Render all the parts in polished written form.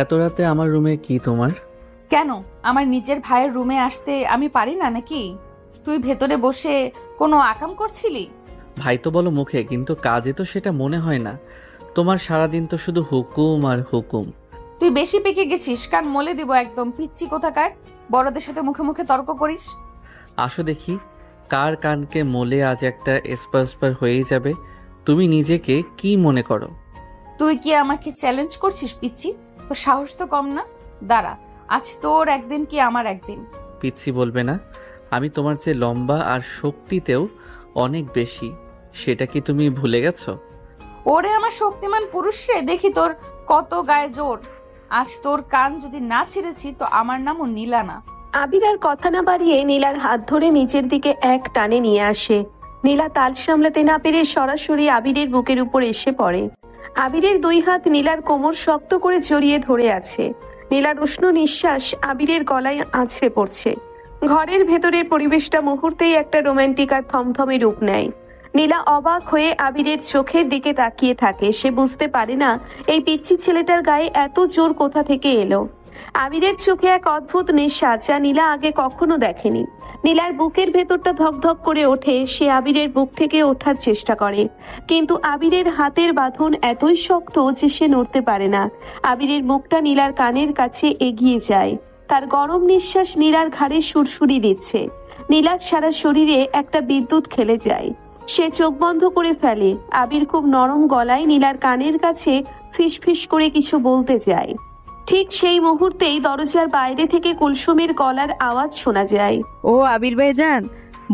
এত রাতে আমার রুমে কি তোমার? কেন, আমার নিজের ভাইয়ের রুমে আসতে আমি পারি না নাকি? তুই ভেতরে বসে কোনো আকাম করছিলি? ভাই তো বলো মুখে, কিন্তু কাজে তো সেটা মনে হয় না। তোমার সারাদিন তো শুধু হুকুম আর হুকুম। তুই বেশি পেকে গেছিস, কান মলে দিব একদম, পিচ্ছি কোথাকার। বড়দের সাথে মুখে মুখে তর্ক করিস। আসো দেখি কার কানকে মোলে আজ একটা স্পার হয়েই যাবে। তুমি নিজেকে কি মনে করো? তুই কি আমাকে চ্যালেঞ্জ করছিস পিচ্ছি? তোর সাহস তো কম না। দাঁড়া, আজ তোর একদিন কি আমার একদিন। পিচ্ছি বলবে না? আমি তোমার চেয়ে লম্বা আর শক্তিতেও অনেক বেশি। সেটা কি তুমি ভুলে গেছো? ওরে আমার শক্তিমান পুরুষ রে, দেখি তোর কত গায়ে জোর। আজ তোর কান যদি না ছিঁড়েছি তো আমার নামও নীলা না। আবির আর কথা না বাড়িয়ে নীলার হাত ধরে নিচের দিকে এক টানে নিয়ে আসে। নীলা তাল সামলাতে না পেরে সরাসরি আবিরের বুকের উপর এসে পড়ে। আবিরের দুই হাত নীলার কোমর শক্ত করে জড়িয়ে ধরে আছে। নীলার উষ্ণ নিঃশ্বাস আবিরের গলায় আছড়ে পড়ছে। ঘরের ভেতরের পরিবেশটা মুহূর্তেই একটা রোমান্টিক আর থমথমে রূপ নেয়। নীলা অবাক হয়ে আবিরের চোখের দিকে তাকিয়ে থাকে। সে বুঝতে পারে না এই পিচ্চি ছেলেটার গায়ে এত জোর কোথা থেকে এলো। আবিরের চোখে এক অদ্ভুত নেশা, যা নীলা আগে কখনো দেখেনি। নীলার বুকের ভেতরটা ধকধক করে ওঠে। সে আবিরের বুক থেকে ওঠার চেষ্টা করে, কিন্তু আবিরের হাতের বাঁধন এতই শক্ত যে সে নড়তে পারে না। আবিরের মুখটা নীলার কানের কাছে এগিয়ে যায়। তার গরম নিঃশ্বাস নীলার ঘাড়ে সুরসুরি দিচ্ছে। নীলার সারা শরীরে একটা বিদ্যুৎ খেলে যায়। সে চোখ বন্ধ করে ফেলে। আবির খুব নরম গলায় নীলার কানের কাছে ফিসফিস করে কিছু বলতে যায়। ঠিক সেই মুহূর্তেই দরজার বাইরে থেকে কুলসুমের গলার আওয়াজ শোনা যায়। ও আবির ভাইজান,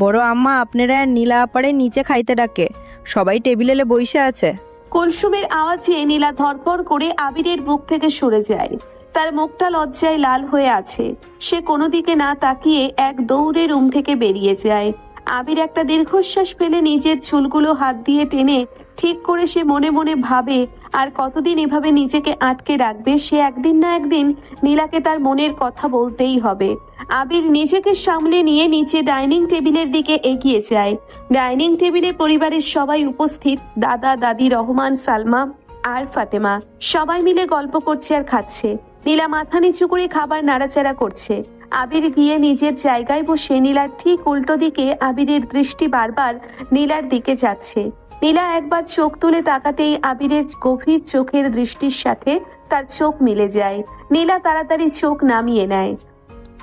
বড় আম্মা আপনারা নীলা আপারে নিচে খাইতে ডাকে, সবাই টেবিলে বইসে আছে। কুলসুমের আওয়াজে নীলা ধরপড় করে আবিরের বুক থেকে সরে যায়। তার মুখটা লজ্জায় লাল হয়ে আছে। সে কোনো দিকে না তাকিয়ে এক দৌড়ে রুম থেকে বেরিয়ে যায়। আবির একটা দীর্ঘশ্বাস ফেলে নিজের চুলগুলো হাত দিয়ে টেনে ঠিক করে সে মনে মনে ভাবে আর কতদিন এভাবে নিজেকে আটকে রাখবে। সে একদিন না একদিন নীলাকে তার মনের কথা বলতেই হবে। আবির নিজেকে সামলে নিয়ে নিচে ডাইনিং টেবিলের দিকে এগিয়ে যায়। ডাইনিং টেবিলে পরিবারের সবাই উপস্থিত। দাদা, দাদি, রহমান, সালমা আর ফাতেমা সবাই মিলে গল্প করছে আর খাচ্ছে। নীলা মাথা নিচু করে খাবার নাড়াচাড়া করছে। আবির গিয়ে নিজের জায়গায় বসে নীলার ঠিক উল্টো দিকে। আবিরের দৃষ্টি বারবার নীলার দিকে যাচ্ছে। নীলা একবার চোখ তুলে তাকাতেই আবিরের গভীর চোখের দৃষ্টির সাথে তার চোখ মিলে যায়। নীলা তাড়াতাড়ি চোখ নামিয়ে নেয়।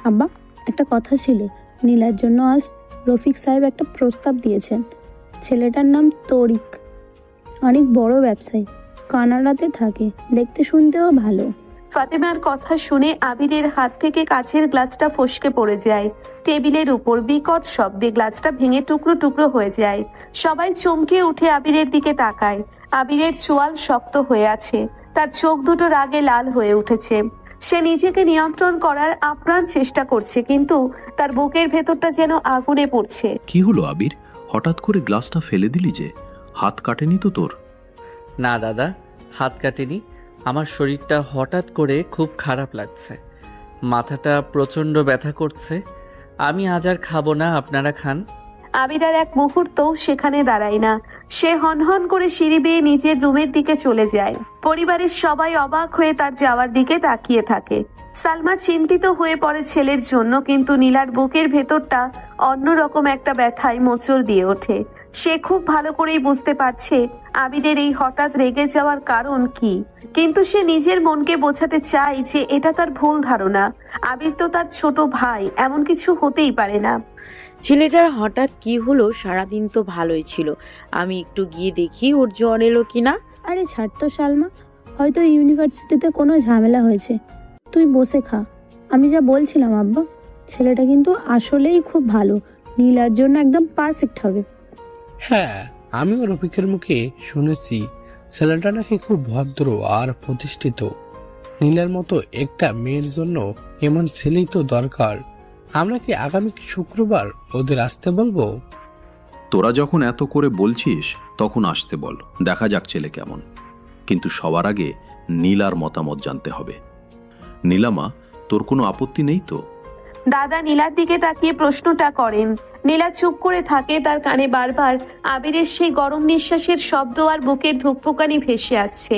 আব্বা, একটা কথা ছিল। নীলার জন্য আজ রফিক সাহেব একটা প্রস্তাব দিয়েছেন। ছেলেটার নাম তরিক, অনেক বড় ব্যবসায়ী, কানাডাতে থাকে, দেখতে শুনতেও ভালো। ফাতেমার কথা শুনে আবিরের হাত থেকে কাচের গ্লাসটা ফসকে পড়ে যায়। টেবিলের উপর বিকট শব্দে গ্লাসটা ভেঙে টুকরো টুকরো হয়ে যায়। সবাই চমকে উঠে আবিরের দিকে তাকায়। আবিরের চোয়াল শক্ত হয়ে আছে। তার চোখ দুটো রাগে লাল হয়ে উঠেছে। সে নিজেকে নিয়ন্ত্রণ করার আপ্রাণ চেষ্টা করছে, কিন্তু তার বুকের ভেতরটা যেন আগুনে পড়ছে। কি হলো আবির, হঠাৎ করে গ্লাসটা ফেলে দিলি যে? হাত কাটেনি তো তোর? না দাদা, হাত কাটেনি। আমার শরীরটা হঠাৎ করে খুব খারাপ লাগছে, মাথাটা প্রচণ্ড ব্যথা করছে। আমি আজ আর খাবো না, আপনারা খান। আবির আর এক মুহূর্ত সেখানে দাঁড়ায় না। সে হনহন করে সিঁড়ি বেয়ে নিজের রুমের দিকে চলে যায়। পরিবারের সবাই অবাক হয়ে তার যাওয়ার দিকে তাকিয়ে থাকে। সালমা চিন্তিত হয়ে পড়ে ছেলের জন্য, কিন্তু নীলার বুকের ভেতরটা অন্যরকম একটা ব্যথায় মোচড় দিয়ে ওঠে। সে খুব ভালো করেই বুঝতে পারছে আবিরের এই হঠাৎ রেগে যাওয়ার কারণ কি, কিন্তু সে নিজের মনকে বোঝাতে চায় যে এটা তার ভুল ধারণা। আবির তো তার ছোট ভাই, এমন কিছু হতেই পারে না। ছেলেটার হঠাৎ কি হলো? সারাদিন তো ভালোই ছিল, আমি একটু গিয়ে দেখি ওর জ্বর এলো কিনা। আরে ছাড় তো সালমা, হয়তো ইউনিভার্সিটিতে কোনো ঝামেলা হয়েছে। তুই বসে খা। আমি যা বলছিলাম আব্বা, ছেলেটা কিন্তু আসলেই খুব ভালো, নীলার জন্য একদম পারফেক্ট হবে। হ্যাঁ, আমিও রফিকের মুখে শুনেছি ছেলেটা নাকি খুব ভদ্র আর প্রতিষ্ঠিত। নীলার মতো একটা মেয়ের জন্য এমন ছেলেই তো দরকার। আমরা কি আগামী শুক্রবার ওদের আসতে বলবো? তোরা যখন এত করে বলছিস তখন আসতে বল, দেখা যাক ছেলে কেমন। কিন্তু সবার আগে নীলার মতামত জানতে হবে। নীলামা, তোর কোনো আপত্তি নেই তো? দাদা নীলার দিকে তাকিয়ে প্রশ্নটা করেন। নীলা চুপ করে থাকে। তার কানে বারবার আবিরের সেই গরম নিঃশ্বাসের শব্দ আর বুকের ধুকপুকানি ভেসে আসছে।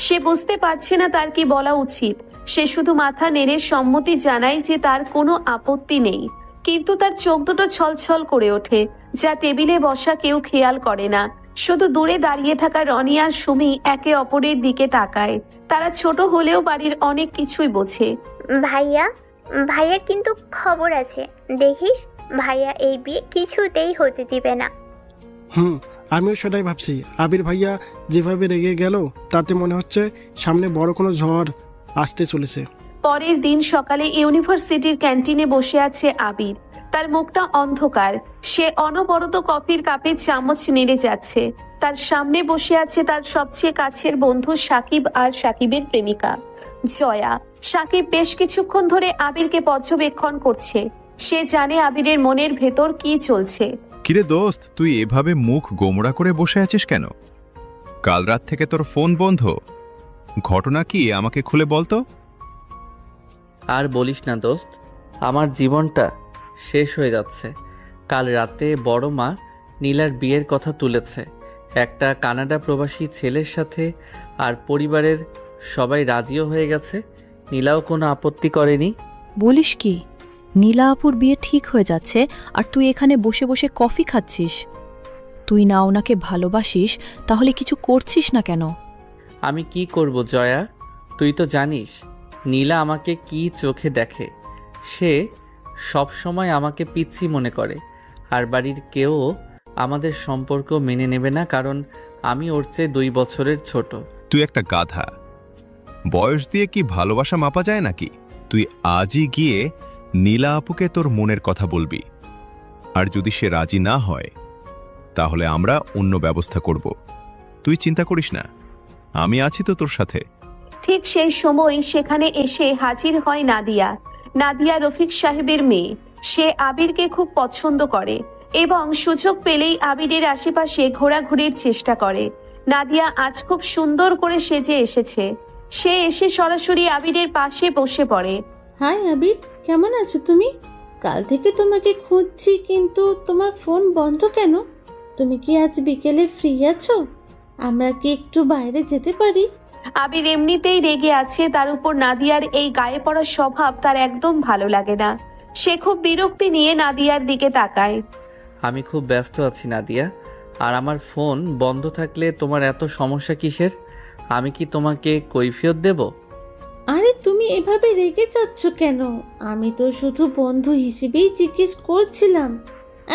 সে বুঝতে পারছে না তার কি বলা উচিত। সে শুধু মাথা নেড়ে সম্মতি জানায় যে তার কোনো আপত্তি নেই, কিন্তু তার চোখ দুটো ছলছল করে ওঠে, যা টেবিলে বসা কেউ খেয়াল করে না। শুধু দূরে দাঁড়িয়ে থাকা রনি আর সুমি একে অপরের দিকে তাকায়। তারা ছোট হলেও বাড়ির অনেক কিছুই বোঝে। ভাইয়ার কিন্তু খবর আছে, দেখিস ভাইয়া এই বিয়ে কিছুতেই হতে দিবে না। আমিও সেটাই ভাবছি। আবির ভাইয়া যেভাবে রেগে গেল তাতে মনে হচ্ছে সামনে বড় কোনো ঝড় আসতে চলেছে। পরের দিন সকালে ইউনিভার্সিটির ক্যান্টিনে বসে আছে আবির। তার মুখটা অন্ধকার। সে অনবরত কফির কাপে চামচ নেড়ে যাচ্ছে। তার সামনে বসে আছে তার সবচেয়ে কাছের বন্ধু সাকিব আর সাকিবের প্রেমিকা জয়া। সাকিব বেশ কিছুক্ষণ ধরে আবিরকে পর্যবেক্ষণ করছে। সে জানে আবিরের মনের ভেতর কি চলছে। কিরে দোস্ত, তুই এভাবে মুখ গোমড়া করে বসে আছিস কেন? কাল রাত থেকে তোর ফোন বন্ধ, ঘটনা কি আমাকে খুলে বলতো। আর বলিস না দোস্ত, আমার জীবনটা শেষ হয়ে যাচ্ছে। কাল রাতে বড় মা নীলার বিয়ের কথা তুলেছে একটা কানাডা প্রবাসী ছেলের সাথে, আর পরিবারের সবাই রাজিও হয়ে গেছে। নীলাও কোনো আপত্তি করেনি। বলিস কি, নীলা আপুর বিয়ে ঠিক হয়ে যাচ্ছে আর তুই এখানে বসে বসে কফি খাচ্ছিস? তুই না ওনাকে ভালোবাসিস, তাহলে কিছু করছিস না কেন? আমি কি করব জয়া, তুই তো জানিস নীলা আমাকে কি চোখে দেখে। সে সব সময় আমাকে পিচ্ছি মনে করে, আর বাড়ির কেউ আমাদের সম্পর্ক মেনে নেবে না, কারণ আমি ওর চেয়ে 2 বছরের ছোট। তুই একটা গাধা। বয়স দিয়ে কি ভালোবাসা মাপা যায় নাকি? তুই আজই গিয়ে নীলা আপুকে তোর মনের কথা বলবি, আর যদি সে রাজি না হয় তাহলে আমরা অন্য ব্যবস্থা করব। তুই চিন্তা করিস না, আমি আছি তো তোর সাথে। ঠিক সেই সময় সেখানে এসে হাজির হয় নাদিয়া। নাদিয়া রফিক সাহেবের মেয়ে। সে আবিরকে খুব পছন্দ করে এবং সুযোগ পেলেই আবিরের আশেপাশে ঘোরাঘুরির চেষ্টা করে। নাদিয়া আজ খুব সুন্দর করে সেজে এসেছে। সে এসে সরাসরি আবিরের পাশে বসে পড়ে। হাই আবির, কেমন আছো তুমি? কাল থেকে তোমাকে খুঁজছি, কিন্তু তোমার ফোন বন্ধ কেন? তুমি কি আজ বিকেলে ফ্রি আছো? আমরা কি একটু বাইরে যেতে পারি? আবির এমনিতেই রেগে আছে, তার উপর নাদিয়ার এই গায়ে পড়া স্বভাব তার একদম ভালো লাগে না। সে খুব বিরক্তি নিয়ে নাদিয়ার দিকে তাকায়। আমি খুব ব্যস্ত আছি নাদিয়া, আর আমার ফোন বন্ধ থাকলে তোমার এত সমস্যা কিসের? আমি কি তোমাকে কৈফিয়ত দেব? আরে তুমি এভাবে রেগে যাচ্ছ কেন? আমি তো শুধু বন্ধু হিসেবেই জিজ্ঞেস করছিলাম।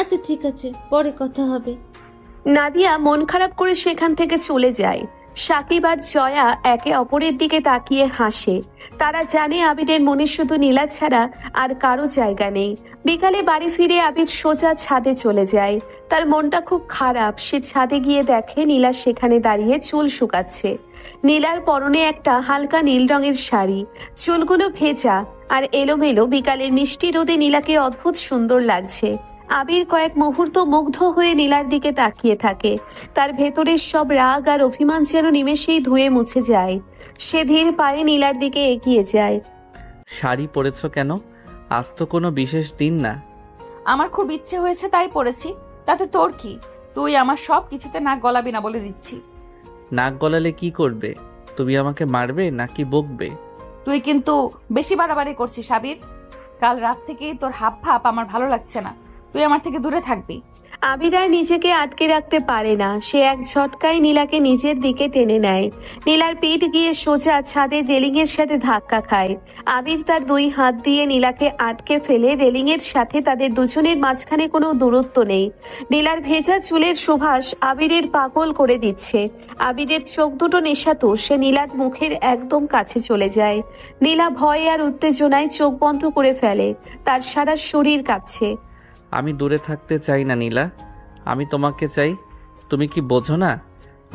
আচ্ছা ঠিক আছে, পরে কথা হবে। নাদিয়া মন খারাপ করে সেখান থেকে চলে যায়। সাকিব আর জয়া একে অপরের দিকে তাকিয়ে হাসে। তারা জানে আবিরের মনে শুধু নীলা ছাড়া আর কারো জায়গা নেই। বিকালে বাড়ি ফিরে আবির সোজা ছাদে চলে যায়। তার মনটা খুব খারাপ। সে ছাদে গিয়ে দেখে নীলা সেখানে দাঁড়িয়ে চুল শুকাচ্ছে। নীলার পরনে একটা হালকা নীল রঙের শাড়ি, চুলগুলো ভেজা আর এলোমেলো। বিকালের মিষ্টি রোদে নীলাকে অদ্ভুত সুন্দর লাগছে। আবির কয়েক মুহূর্ত মুগ্ধ হয়ে নীলার দিকে তাকিয়ে থাকে। তার ভেতরের সব রাগ আর অভিমান যেন নিমেষেই ধুয়ে মুছে যায়। সে ধীর পায়ে নীলার দিকে এগিয়ে যায়। শাড়ি পরেছ কেন? আজ তো কোনো বিশেষ দিন না। আমার খুব ইচ্ছে হয়েছে তাই পড়েছি, তাতে তোর কি? তুই আমার সব কিছুতে নাক গলাবি না বলে দিচ্ছি। নাক গলালে কি করবে? তুমি আমাকে মারবে নাকি বকবে? তুই কিন্তু বেশি বাড়াবাড়ি করছিস আবির। কাল রাত থেকেই তোর হাব ভাব আমার ভালো লাগছে না। তুই আমার থেকে দূরে থাকবি। আবির আর নিজেকে আটকে রাখতে পারে না। সে এক ঝটকায় নীলাকে নিজের দিকে টেনে নেয়। নীলার পিঠ গিয়ে সোজা ছাদের রেলিংয়ের সাথে ধাক্কা খায়। আবির তার 2 হাত দিয়ে নীলাকে আটকে ফেলে। রেলিংয়ের সাথে তাদের দুজনের মাঝখানে কোনো দূরত্ব নেই। নীলার ভেজা চুলের সুবাস আবিরের পাগল করে দিচ্ছে। আবিরের চোখ দুটো নেশাতুর। সে নীলার মুখের একদম কাছে চলে যায়। নীলা ভয় আর উত্তেজনায় চোখ বন্ধ করে ফেলে। তার সারা শরীর কাঁপছে। আমি দূরে থাকতে চাই না নীলা, আমি তোমাকে চাই। তুমি কি বোঝো না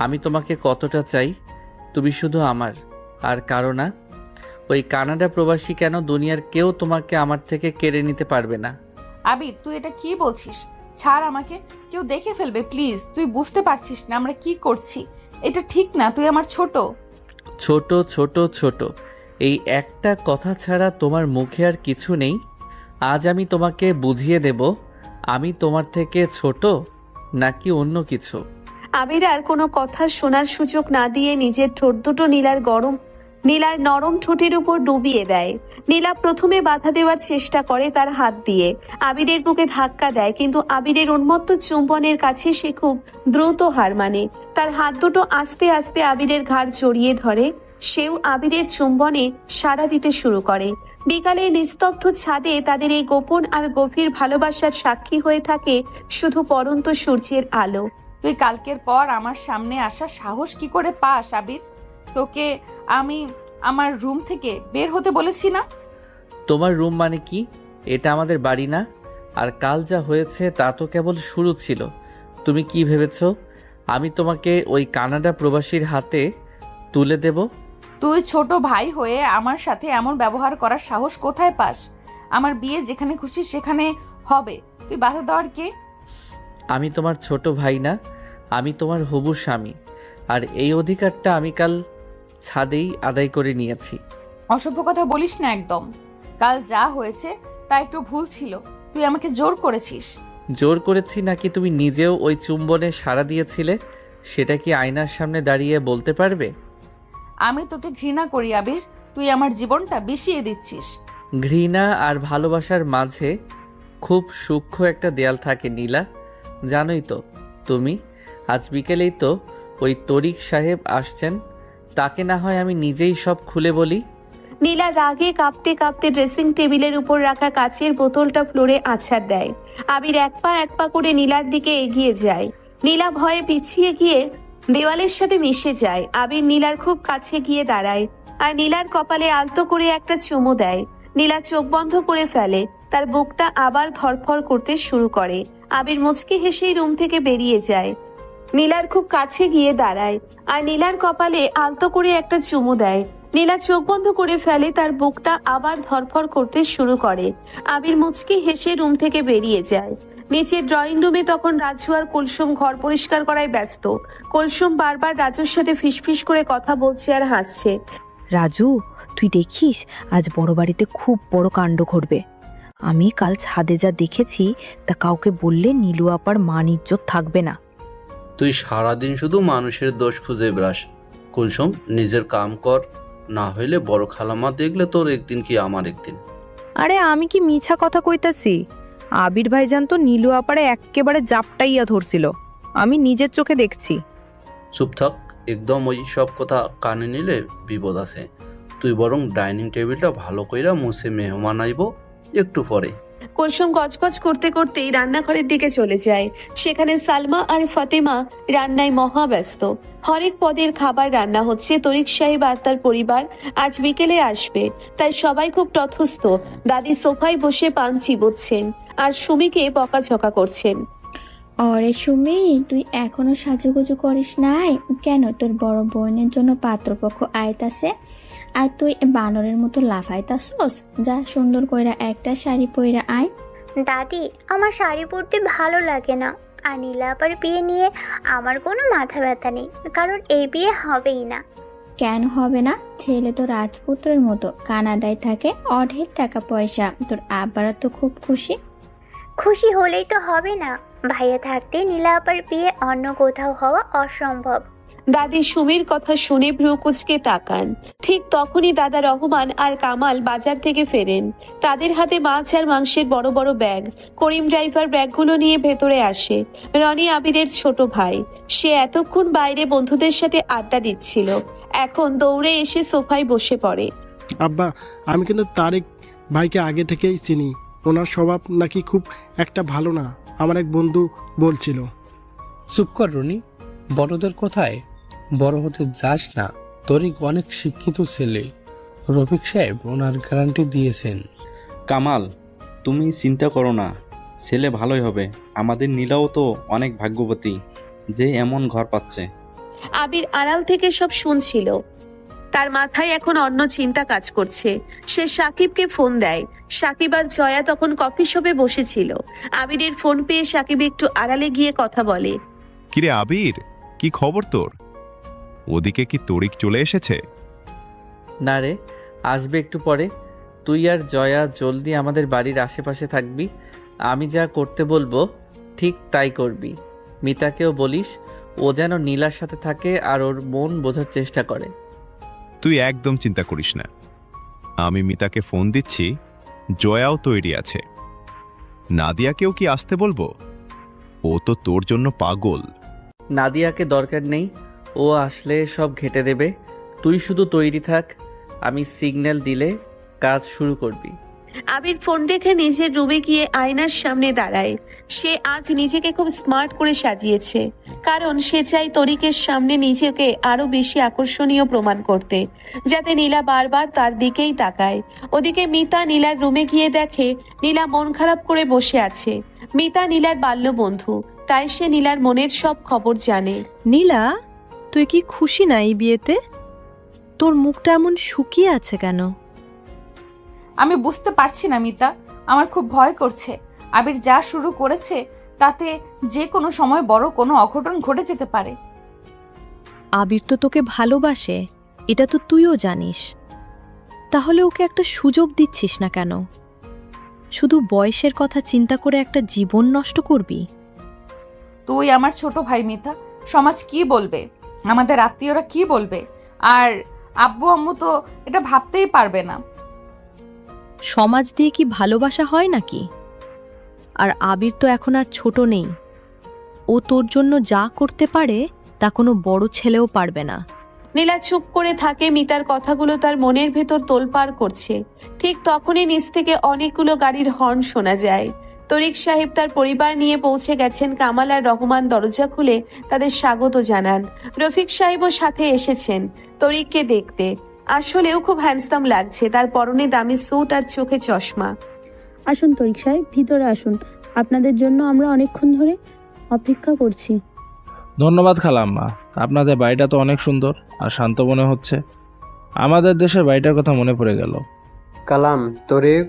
আমি তোমাকে কতটা চাই? তুমি শুধু আমার, আর কারো না। ওই কানাডা প্রবাসী কেন, দুনিয়ার কেউ তোমাকে আমার থেকে কেড়ে নিতে পারবে না। আবির তুই এটা কি বলছিস? ছাড় আমাকে, কেউ দেখে ফেলবে প্লিজ। তুই বুঝতে পারছিস না আমরা কি করছি? এটা ঠিক না। তুই আমার ছোট। ছোট ছোট ছোট, এই একটা কথা ছাড়া তোমার মুখে আর কিছু নেই। আজ আমি তোমাকে বুঝিয়ে দেব আমি তোমার থেকে ছোট নাকি অন্য কিছু। আবির আর কোনো কথা শোনার সুযোগ না দিয়ে নিজের ঠোঁট দুটো নীলার গরম নীলার নরম ঠোঁটের উপর ডুবিয়ে দেয়। নীলা প্রথমে বাধা দেওয়ার চেষ্টা করে তার হাত দিয়ে, আবিরের বুকে ধাক্কা দেয়, কিন্তু আবিরের উন্মত্ত চুম্বনের কাছে সে খুব দ্রুত হার মানে। তার হাত দুটো আস্তে আস্তে আবিরের ঘাড় জড়িয়ে ধরে, সেও আবিরের চুম্বনে সাড়া দিতে শুরু করে। বিকালে নিস্তব্ধ ছাদে তাদের এই গোপন আর গভীর ভালোবাসার সাক্ষী হয়ে থাকে শুধু পড়ন্ত সূর্যের আলো। তুই কালকের পর আমার সামনে আসার সাহস কি করে পাস আবির? তোকে আমি আমার রুম থেকে বের হতে বলেছি না? তোমার রুম মানে কি? এটা আমাদের বাড়ি না। আর কাল যা হয়েছে তা তো কেবল শুরু ছিল। তুমি কি ভেবেছ আমি তোমাকে ওই কানাডা প্রবাসীর হাতে তুলে দেব? তুই ছোট ভাই হয়ে আমার সাথে এমন ব্যবহার করার সাহস কোথায় পাস? আমার বিয়ে যেখানে খুশি সেখানে হবে, তুই বাধা দেওয়ার কে? আমি তোমার ছোট ভাই না, আমি তোমার হবু স্বামী। আর এই অধিকারটা আমি কাল ছাদেই আদায় করে নিয়েছি। অসভ্য কথা বলিস না একদম। কাল যা হয়েছে তা একটু ভুল ছিল, তুই আমাকে জোর করেছিস। জোর করেছি নাকি তুমি নিজেও ওই চুম্বনে সাড়া দিয়েছিলে? সেটা কি আয়নার সামনে দাঁড়িয়ে বলতে পারবে? আমি তোকে ঘৃণা করি আবির, তুই আমার জীবনটা বিষিয়ে দিচ্ছিস। ঘৃণা আর ভালোবাসার মাঝে খুব সূক্ষ্ম একটা দেয়াল থাকে নীলা, জানোই তো তুমি। আজ বিকেলেই তো ওই তরিক সাহেব আসছেন, তাকে না হয় আমি নিজেই সব খুলে বলি। নীলা রাগে কাঁপতে কাঁপতে ড্রেসিং টেবিলের উপর রাখা কাচের বোতলটা ফ্লোরে আছাড় দেয়। আবির এক পা করে নীলার দিকে এগিয়ে যায়। নীলা ভয়ে পিছিয়ে গিয়ে দেওয়ালের সাথে মিশে যায়। আবির নীলার খুব কাছে গিয়ে দাঁড়ায় আর নীলার কপালে আলতো করে একটা চুমু দেয়। নীলা চোখ বন্ধ করে ফেলে, তার বুকটা আবার ধড়ফড় করতে শুরু করে। আবির মুচকি হেসেই রুম থেকে বেরিয়ে যায়। নীলার খুব কাছে গিয়ে দাঁড়ায় আর নীলার কপালে আলতো করে একটা চুমু দেয়। নীলা চোখ বন্ধ করে ফেলে, তার বুকটা আবার ধড়ফড় করতে শুরু করে। আবির মুচকি হেসে রুম থেকে বেরিয়ে যায়। নিচের ড্রয়িং রুমে তখন রাজু আর কুলসুম ঘর পরিষ্কার করায় ব্যস্ত। কুলসুম বারবার রাজুর সাথে ফিসফিস করে কথা বলছে আর হাসছে। রাজু, তুই দেখিস আজ বড় বাড়িতে খুব বড় কাণ্ড ঘটবে। আমি কাল ছাদে যা দেখেছি তা কাউকে বললে নীলু আপার মান ইজ্জত থাকবে না। তুই সারাদিন শুধু মানুষের দোষ খুঁজে বেড়াস। কুলসুম, নিজের কাম কর, না হইলে বড় খালামা দেখলে তোর একদিন কি আমার একদিন। আরে আমি কি মিছা কথা কইতাছি? আবির ভাইজান তো নীলু আপারে এক্কেবারে জাপটাইয়া ধরছিল, আমি নিজের চোখে দেখছি। চুপ থাক, একদম ওই সব কথা কানে নিলে বিপদ আছে। তুই বরং ডাইনিং টেবিলটা ভালো কইরা মুছে মেহমান আইব একটু পরে। কুলসুম গজগজ করতে করতেই রান্নাঘরের দিকে চলে যায়। সেখানে সালমা আর ফাতেমা রান্নায় মহা ব্যস্ত। হরেক পদের খাবার রান্না হচ্ছে। তরিক সাহেব আর তার পরিবার আজ বিকেলে আসবে, তাই সবাই খুব তথস্থ। দাদি সোফায় বসে পান চিবোচ্ছেন আর সুমিকে বকাঝকা করছেন। অরে সুমি, তুই এখনো সাজুগুজু করিস নাই কেন? তোর বড় বোনের জন্য পাত্রপক্ষ আইতাছে আর তুই বানরের মতো লাফাইতাছস। যা সুন্দর কইরা একটা শাড়ি পইরা আয়। দাদি, আমার শাড়ি পরতে ভালো লাগে না। আর নীলা আপার বিয়ে নিয়ে আমার কোনো মাথা ব্যথা নেই, কারণ এই বিয়ে হবেই না। কেন হবে না? ছেলে তো রাজপুত্রের মতো কানাডায় থাকে, অঢেল টাকা পয়সা। তোর আব্বারা তো খুব খুশি। খুশি হলেই তো হবে না, ভাইয়া থাকতে নীলা আপার বিয়ে অন্য কোথাও হওয়া অসম্ভব। দাদি সুমির কথা শুনে ভ্রু কুচকে তাকান। ঠিক তখনই দাদা রহমান আর কামাল বাজার থেকে ফেরেন। তাদের হাতে মাছ আর মাংসের বড় বড় ব্যাগ। করিম ড্রাইভার ব্যাগগুলো নিয়ে ভেতরে আসে। রনি আবিরের ছোট ভাই, সে এতক্ষণ বাইরে বন্ধুদের সাথে আড্ডা দিচ্ছিল, এখন দৌড়ে এসে সোফায় বসে পড়ে। আব্বা, আমি কিন্তু তারেক ভাইকে আগে থেকেই চিনি। ওনার স্বভাব নাকি খুব একটা ভালো না, আমার এক বন্ধু বলছিল। চুপ কর রনি, বড়দের কথায় বড় হতে যাস না। তরিক অনেক শিক্ষিত ছেলে, রফিক সাহেব ওনার গ্যারান্টি দিয়েছেন। কামাল, তুমি চিন্তা করো না, ছেলে ভালোই হবে। আমাদের নীলাও তো অনেক ভাগ্যবতী যে এমন ঘর পাচ্ছে। আবির আড়াল থেকে সব শুনছিল। তার মাথায় এখন অন্য চিন্তা কাজ করছে। সে সাকিবকে ফোন দেয়। সাকিব আর জয়া তখন কফি শপে বসেছিল। আবিরের ফোন পেয়ে সাকিব একটু আড়ালে গিয়ে কথা বলে। কিরে আবির, কি খবর তোর? ওদিকে কি তরিক চলে এসেছে? না রে, আসবে একটু পরে। তুই আর জয়া জলদি আমাদের বাড়ির আশেপাশে থাকবি। আমি যা করতে বলবো ঠিক তাই করবি। মিতাকেও বলিস ও যেন নীলার সাথে থাকে আর ওর মন বোঝার চেষ্টা করে। তুই একদম চিন্তা করিস না। আমি মিতাকে ফোন দিচ্ছি, জয়াও তৈরি আছে। নাদিয়াকেও কি আসতে বলবো? ও তো তোর জন্য পাগল। নাদিয়াকে দরকার নেই, ও আসলে সব ঘেঁটে দেবে। তুই শুধু তৈরি থাক, আমি সিগন্যাল দিলে কাজ শুরু করবি। আবির ফোন রেখে নিজের রুমে গিয়ে আয়নার সামনে দাঁড়ায়। সে আজ নিজেকে খুব স্মার্ট করে সাজিয়েছে, কারণ সে চায় তরিকের সামনে নিজেকে আরো বেশি আকর্ষণীয় প্রমাণ করতে, যাতে নীলা বারবার তার দিকেই তাকায়। ওদিকে মিতা নীলার রুমে গিয়ে দেখে নীলা মন খারাপ করে বসে আছে। মিতা নীলার বাল্যবন্ধু, তাই সে নীলার মনের সব খবর জানে। নীলা, তুই কি খুশি না এই বিয়েতে? তোর মুখটা এমন শুকিয়ে আছে কেন? আমি বুঝতে পারছি না মিতা, আমার খুব ভয় করছে। আবির যা শুরু করেছে তাতে যে কোনো সময় বড় কোনো অঘটন ঘটে যেতে পারে। আবির তো তোকে ভালোবাসে, এটা তো তুইও জানিস। তাহলে ওকে একটা সুযোগ দিচ্ছিস না কেন? শুধু বয়সের কথা চিন্তা করে একটা জীবন নষ্ট করবি? তুই আমার ছোট ভাই মিতা, সমাজ কি বলবে, আমাদের আত্মীয়রা কি বলবে, আর আব্বু আম্মু তো এটা ভাবতেই পারবে না। সমাজ দিয়ে কি ভালোবাসা হয় নাকি? আর আবির তো এখন আর ছোট নেই। ও তোর জন্য যা করতে পারে তা কোনো বড় ছেলেও পারবে না। নীলা চুপ করে থাকে। মিতার কথাগুলো তার মনের ভেতর তোলপাড় করছে। ঠিক তখনই নিচ থেকে অনেকগুলো গাড়ির হর্ন শোনা যায়। তরিক সাহেব তার পরিবার নিয়ে পৌঁছে গেছেন। কামাল আর রহমান দরজা খুলে তাদের স্বাগত জানান। রফিক সাহেবও সাথে এসেছেন তরিককে দেখতে। আসলেও খুব হ্যান্ডসাম লাগছে, তার পরনে দামি স্যুট আর চোখে চশমা। আসুন তরিক সাহেব, ভিতরে আসুন, আপনাদের জন্য আমরা অনেকক্ষণ ধরে অপেক্ষা করছি। ধন্যবাদ খালাম্মা, আপনাদের বাড়িটা তো অনেক সুন্দর আর শান্ত মনে হচ্ছে। আমাদের দেশের বাড়িটার কথা মনে পড়ে গেল। কালাম, তরিক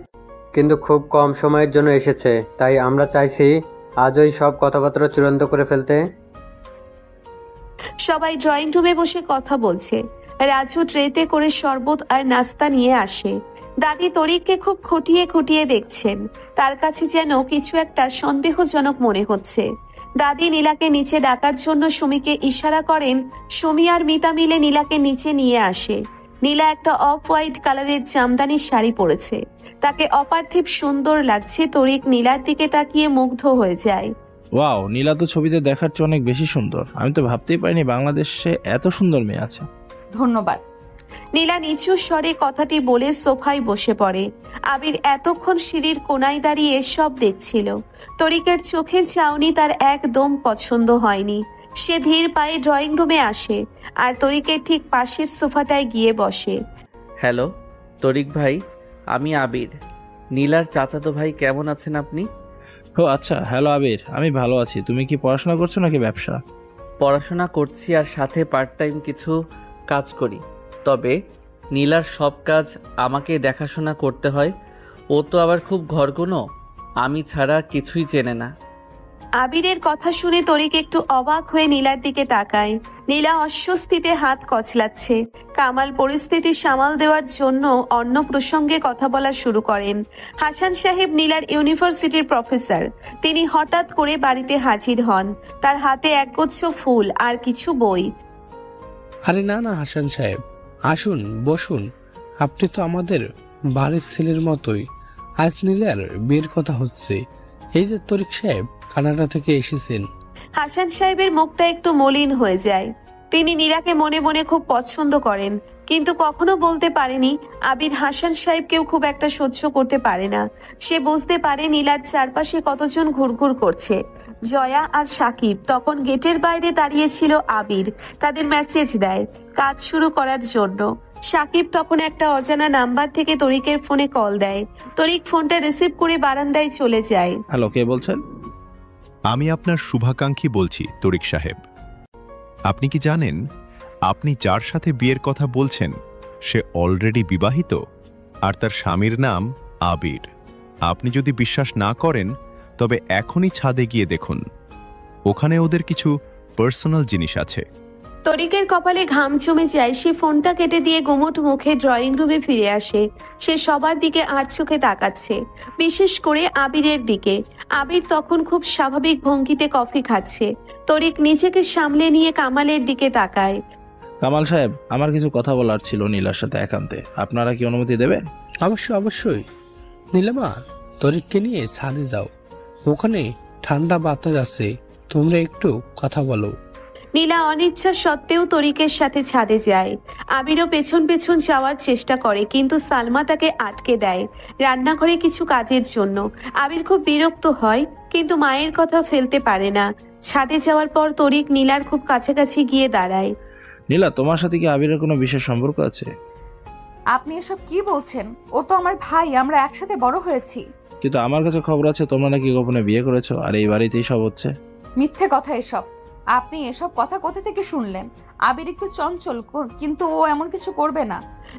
কিন্তু খুব কম সময়ের জন্য এসেছে, তাই আমরা চাইছি আজই সব কথাবার্তা চূড়ান্ত করে ফেলতে। সবাই ড্রয়িং রুমে বসে কথা বলছে। রাজু ট্রেতে করে শরবত আর নাস্তা নিয়ে আসে। দাদি তরিককে খুব খুঁটিয়ে খুঁটিয়ে দেখছেন। তার কাছে যেন কিছু একটা সন্দেহজনক মনে হচ্ছে। দাদি নীলাকে নিচে ডাকার জন্য সুমিকে ইশারা করেন। সুমি আর মিতা মিলে নীলাকে নিচে নিয়ে আসে। নীলা একটা অফ হোয়াইট কালারের জামদানি শাড়ি পরেছে, তাকে অপার্থিব সুন্দর লাগছে। তরিক নীলার দিকে তাকিয়ে মুগ্ধ হয়ে যায়। ওয়াও, নীলা তো ছবিতে দেখার চেয়ে অনেক বেশি সুন্দর। আমি তো ভাবতেই পারিনি বাংলাদেশে এত সুন্দর মেয়ে আছে। ধন্যবাদ। নীলা নিচু স্বরে কথাটি বলে সোফায় বসে পড়ে। আবির এতক্ষণ সিঁড়ির কোনায় দাঁড়িয়ে সব দেখছিল। তরিকের চোখের চাউনি তার একদম পছন্দ হয়নি। সে ধীর পায়ে ড্রয়িং রুমে আসে আর তরিকের ঠিক পাশের সোফাটায় গিয়ে বসে। হ্যালো তরিক ভাই, আমি আবির, নীলার চাচাতো ভাই। কেমন আছেন আপনি? ও আচ্ছা, হ্যালো আবির, আমি ভালো আছি। তুমি কি পড়াশোনা করছো নাকি ব্যবসা? পড়াশোনা করছি আর সাথে পার্ট টাইম কিছু কাজ করি। তবে নীলার সব কাজ আমাকে দেখাশোনা করতে হয়। ও তো আবার খুব ঘরকুনো, আমি ছাড়া কিছুই চেনে না। আবিরের কথা শুনে তরিক একটু অবাক হয়ে নীলার দিকে তাকায়। নীলা অস্বস্তিতে হাত কচলাচ্ছে। কামাল পরিস্থিতি সামাল দেওয়ার জন্য অন্য প্রসঙ্গে কথা বলা শুরু করেন। হাসান সাহেব নীলার ইউনিভার্সিটির প্রফেসর। তিনি হঠাৎ করে বাড়িতে হাজির হন। তার হাতে একগুচ্ছ ফুল আর কিছু বই। আরে না না হাসান সাহেব, আসুন বসুন। আপনি তো আমাদের বাড়ির ছেলের মতোই। আজ নীলার বিয়ের কথা হচ্ছে। এই যে তরিক সাহেব কানাডা থেকে এসেছেন। হাসান সাহেবের মুখটা একটু মলিন হয়ে যায়। তিনি নীলাকে মনে মনে খুব পছন্দ করেন, কিন্তু কখনো বলতে পারেনি আবির হাসান সাহেবকেও খুব একটা সহ্য করতে পারে না। সে বুঝতে পারে নীলার চারপাশে কতজন ঘুরঘুর করছে। জয়া আর সাকিব তখন গেটের বাইরে দাঁড়িয়েছিল। আবির তাদের মেসেজ দেয় কাজ শুরু করার জন্য। সাকিব তখন একটা অজানা নাম্বার থেকে তরিকের ফোনে কল দেয়। তরিক ফোনটা রিসিভ করে বারান্দায় চলে যায়। হ্যালো, কে বলছেন? আমি আপনার শুভাকাঙ্ক্ষী বলছি তরিক সাহেব। আপনি কি জানেন আপনি যার সাথে বিয়ের কথা বলছেন সে অলরেডি বিবাহিত আর তার স্বামীর নাম আবির। আপনি যদি বিশ্বাস না করেন তবে এখনই ছাদে গিয়ে দেখুন, ওখানে ওদের কিছু পার্সোনাল জিনিস আছে। তরিকের কপালে ঘাম জমে যায়। সে ফোনটা কেটে দিয়ে গুমোট মুখে ড্রয়িং রুমে ফিরে আসে। সে সবার দিকে আর চোখে তাকাচ্ছে, বিশেষ করে আবিরের দিকে। আবির তখন খুব স্বাভাবিক ভঙ্গিতে কফি খাচ্ছে। তরিক নিজেকে সামলে নিয়ে কামালের দিকে তাকায়। কামাল সাহেব, আমার কিছু কথা বলার ছিল নীলার সাথে একান্তে। আপনারা কি অনুমতি দেবেন? অবশ্যই অবশ্যই। নীলামা, তরিককে নিয়ে ছাদে যাও, ওখানে ঠান্ডা বাতাস আছে, তোমরা একটু কথা বলো। নীলা অনিচ্ছা সত্ত্বেও তরিকের সাথে ছাদে যায়। আবিরও পেছন পেছন যাওয়ার চেষ্টা করে, কিন্তু সালমা তাকে আটকে দেয় রান্নাঘরে কিছু কাজের জন্য। আবির খুব বিরক্ত হয়, কিন্তু মায়ের কথা ফেলতে পারে না। ছাদে যাওয়ার পর তরিক নীলার খুব কাছাকাছি গিয়ে দাঁড়ায়। নীলা, তোমার সাথে কি আবিরের কোনো বিশেষ সম্পর্ক আছে? আপনি এসব কি বলছেন? ও তো আমার ভাই, আমরা একসাথে বড় হয়েছি। কিন্তু আমার কাছে খবর আছে তোমরা নাকি গোপনে বিয়ে করেছো, আর এই বাড়িতেই সব হচ্ছে। মিথ্যে কথা এসব। আপনি এসব কথা কোথা থেকে শুনলেন? আবির একটু চঞ্চল, কিন্তু ও এমন কিছু করবে না।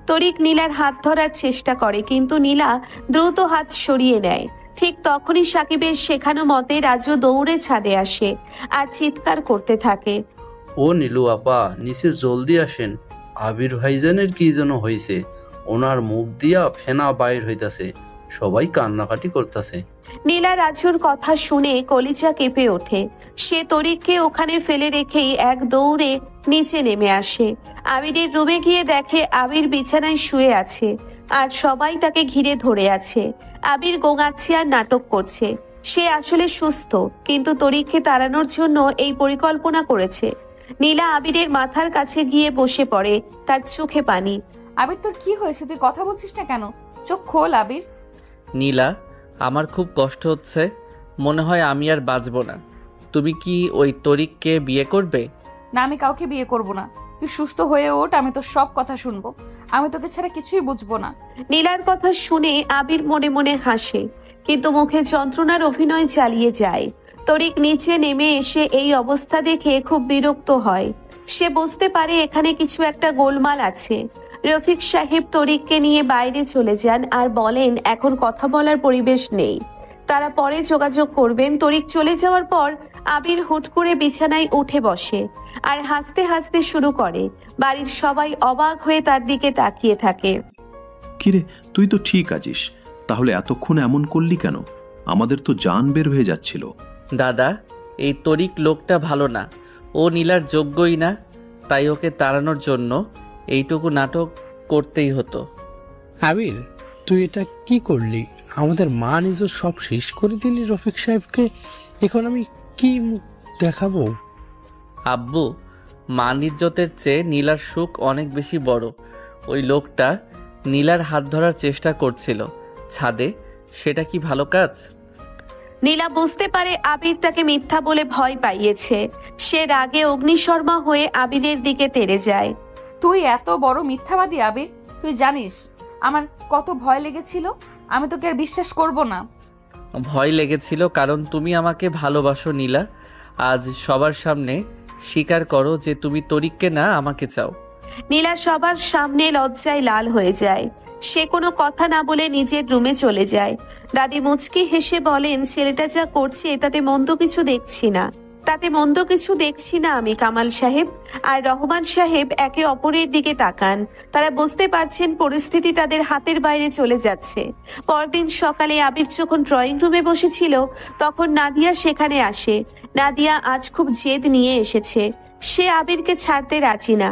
তরিক নীলার হাত ধরার চেষ্টা করে, কিন্তু নীলা দ্রুত হাত সরিয়ে নেয়। ঠিক তখনই সাকিবের শেখানো মতে রাজু দৌড়ে ছাদে আসে আর চিৎকার করতে থাকে। ও নীলু আপা, নিচে জলদি আসেন। আবির ভাইজানের কি যেন হয়েছে, ওনার মুখ দিয়া ফেনা বাইর হইতাছে, সবাই কান্নাকাটি করতেছে। নীলা রাজুর কথা শুনে কলিজা কেঁপে ওঠে। সে তরিককে ওখানে ফেলে রেখেই এক দৌড়ে নিচে নেমে আসে। আবিরের রুমে গিয়ে দেখে আবির বিছানায় শুয়ে আছে আর সবাই তাকে ঘিরে ধরে আছে। আবির গোঙাচ্ছে আর নাটক করছে। সে আসলে সুস্থ, কিন্তু তরিককে তাড়ানোর জন্য এই পরিকল্পনা করেছে। নীলা আবিরের মাথার কাছে গিয়ে বসে পড়ে, তার চোখে পানি। আবির, তোর কি হয়েছে? তুই কথা বলছিস না কেন? চোখ খোল আবির। নীলা, আমার খুব কষ্ট হচ্ছে, মনে হয় আমি আর বাঁচব না। তুমি কি ওই তরিককে বিয়ে করবে? না, আমি কাউকে বিয়ে করব না। তুই সুস্থ হয়ে ওঠ, আমি তোর সব কথা শুনবো। আমি তোকে ছাড়া কিছুই বুঝবো না। নীলার কথা শুনে আবির মনে মনে হাসে, কিন্তু মুখে যন্ত্রণার অভিনয় চালিয়ে যায়। তরিক নিচে নেমে এসে এই অবস্থা দেখে খুব বিরক্ত হয়। সে বুঝতে পারে এখানে কিছু একটা গোলমাল আছে। রফিক সাহেব তরিককে নিয়ে বাইরে চলে যান আর বলেন এখন কথা বলার পরিবেশ নেই, তারা পরে যোগাযোগ করবেন। তরিক চলে যাওয়ার পর আবির হুট করে বিছানায় উঠে বসে আর হাসতে হাসতে শুরু করে। বাড়ির সবাই অবাক হয়ে তার দিকে তাকিয়ে থাকে। কিরে, তুই তো ঠিক আছিস, তাহলে এতক্ষণ এমন করলি কেন? আমাদের তো জান বের হয়ে যাচ্ছিল। দাদা, এই তরিক লোকটা ভালো না, ও নীলার যোগ্যই না, তাই ওকে তাড়ানোর জন্য এইটুকু নাটক করতেই হতো। আবির, তুই এটা কি করলি? আমাদের মা নিজের সব শেষ করে দিলি রফিক সাহেবকে। এখন আমি কি মুখ দেখাবো? আব্বু, মান ইজ্জতের চেয়ে নীলার সুখ অনেক বেশি বড়। ওই লোকটা নীলার হাত ধরার চেষ্টা করছিল ছাদে, সেটা কি ভালো কাজ? নীলা বুঝতে পারে আবির তাকে মিথ্যা বলে ভয় পাইয়েছে। সে রাগে অগ্নিশর্মা হয়ে আবিরের দিকে তেড়ে যায়। তুই এত বড় মিথ্যাবাদী আবির! তুই জানিস আমার কত ভয় লেগেছিল। আমি তোকে আর বিশ্বাস করব না। ভয় লেগেছিল কারণ তুমি আমাকে ভালোবাসো নীলা। আজ সবার সামনে স্বীকার করো যে তুমি তরিককে না আমাকে চাও। নীলা সবার সামনে লজ্জায় লাল হয়ে যায়। সে কোনো কথা না বলে নিজের রুমে চলে যায়। দাদি মুচকি হেসে বলেন, ছেলেটা যা করছে তাতে মন্দ কিছু দেখছি না আমি। কামাল সাহেব আর রহমান সাহেব একে অপরের দিকে তাকান। তারা বুঝতে পারছেন পরিস্থিতি তাদের হাতের বাইরে চলে যাচ্ছে। পরদিন সকালে আবির যখন ড্রয়িং রুমে বসেছিল, তখন নাদিয়া সেখানে আসে। নাদিয়া আজ খুব জেদ নিয়ে এসেছে। সে আবিরকে ছাড়তে রাজি না।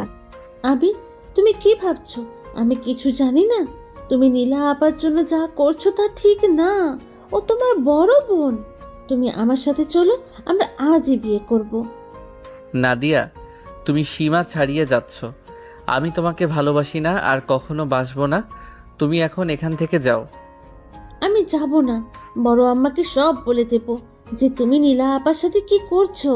আবির, তুমি কি ভাবছো আমি কিছু জানি না? তুমি নীলা আপার জন্য যা করছো তা ঠিক না। ও তোমার বড় বোন। তুমি আমার সাথে চলো, আমরা আজই বিয়ে করব। নাদিয়া, তুমি সীমা ছাড়িয়ে যাচ্ছ। আমি তোমাকে ভালোবাসি না আর কখনো বাসবো না। তুমি এখন এখান থেকে যাও। আমি যাব না, বড় আম্মাকে সব বলে দেব যে তুমি নীলা আপার সাথে কি করছো।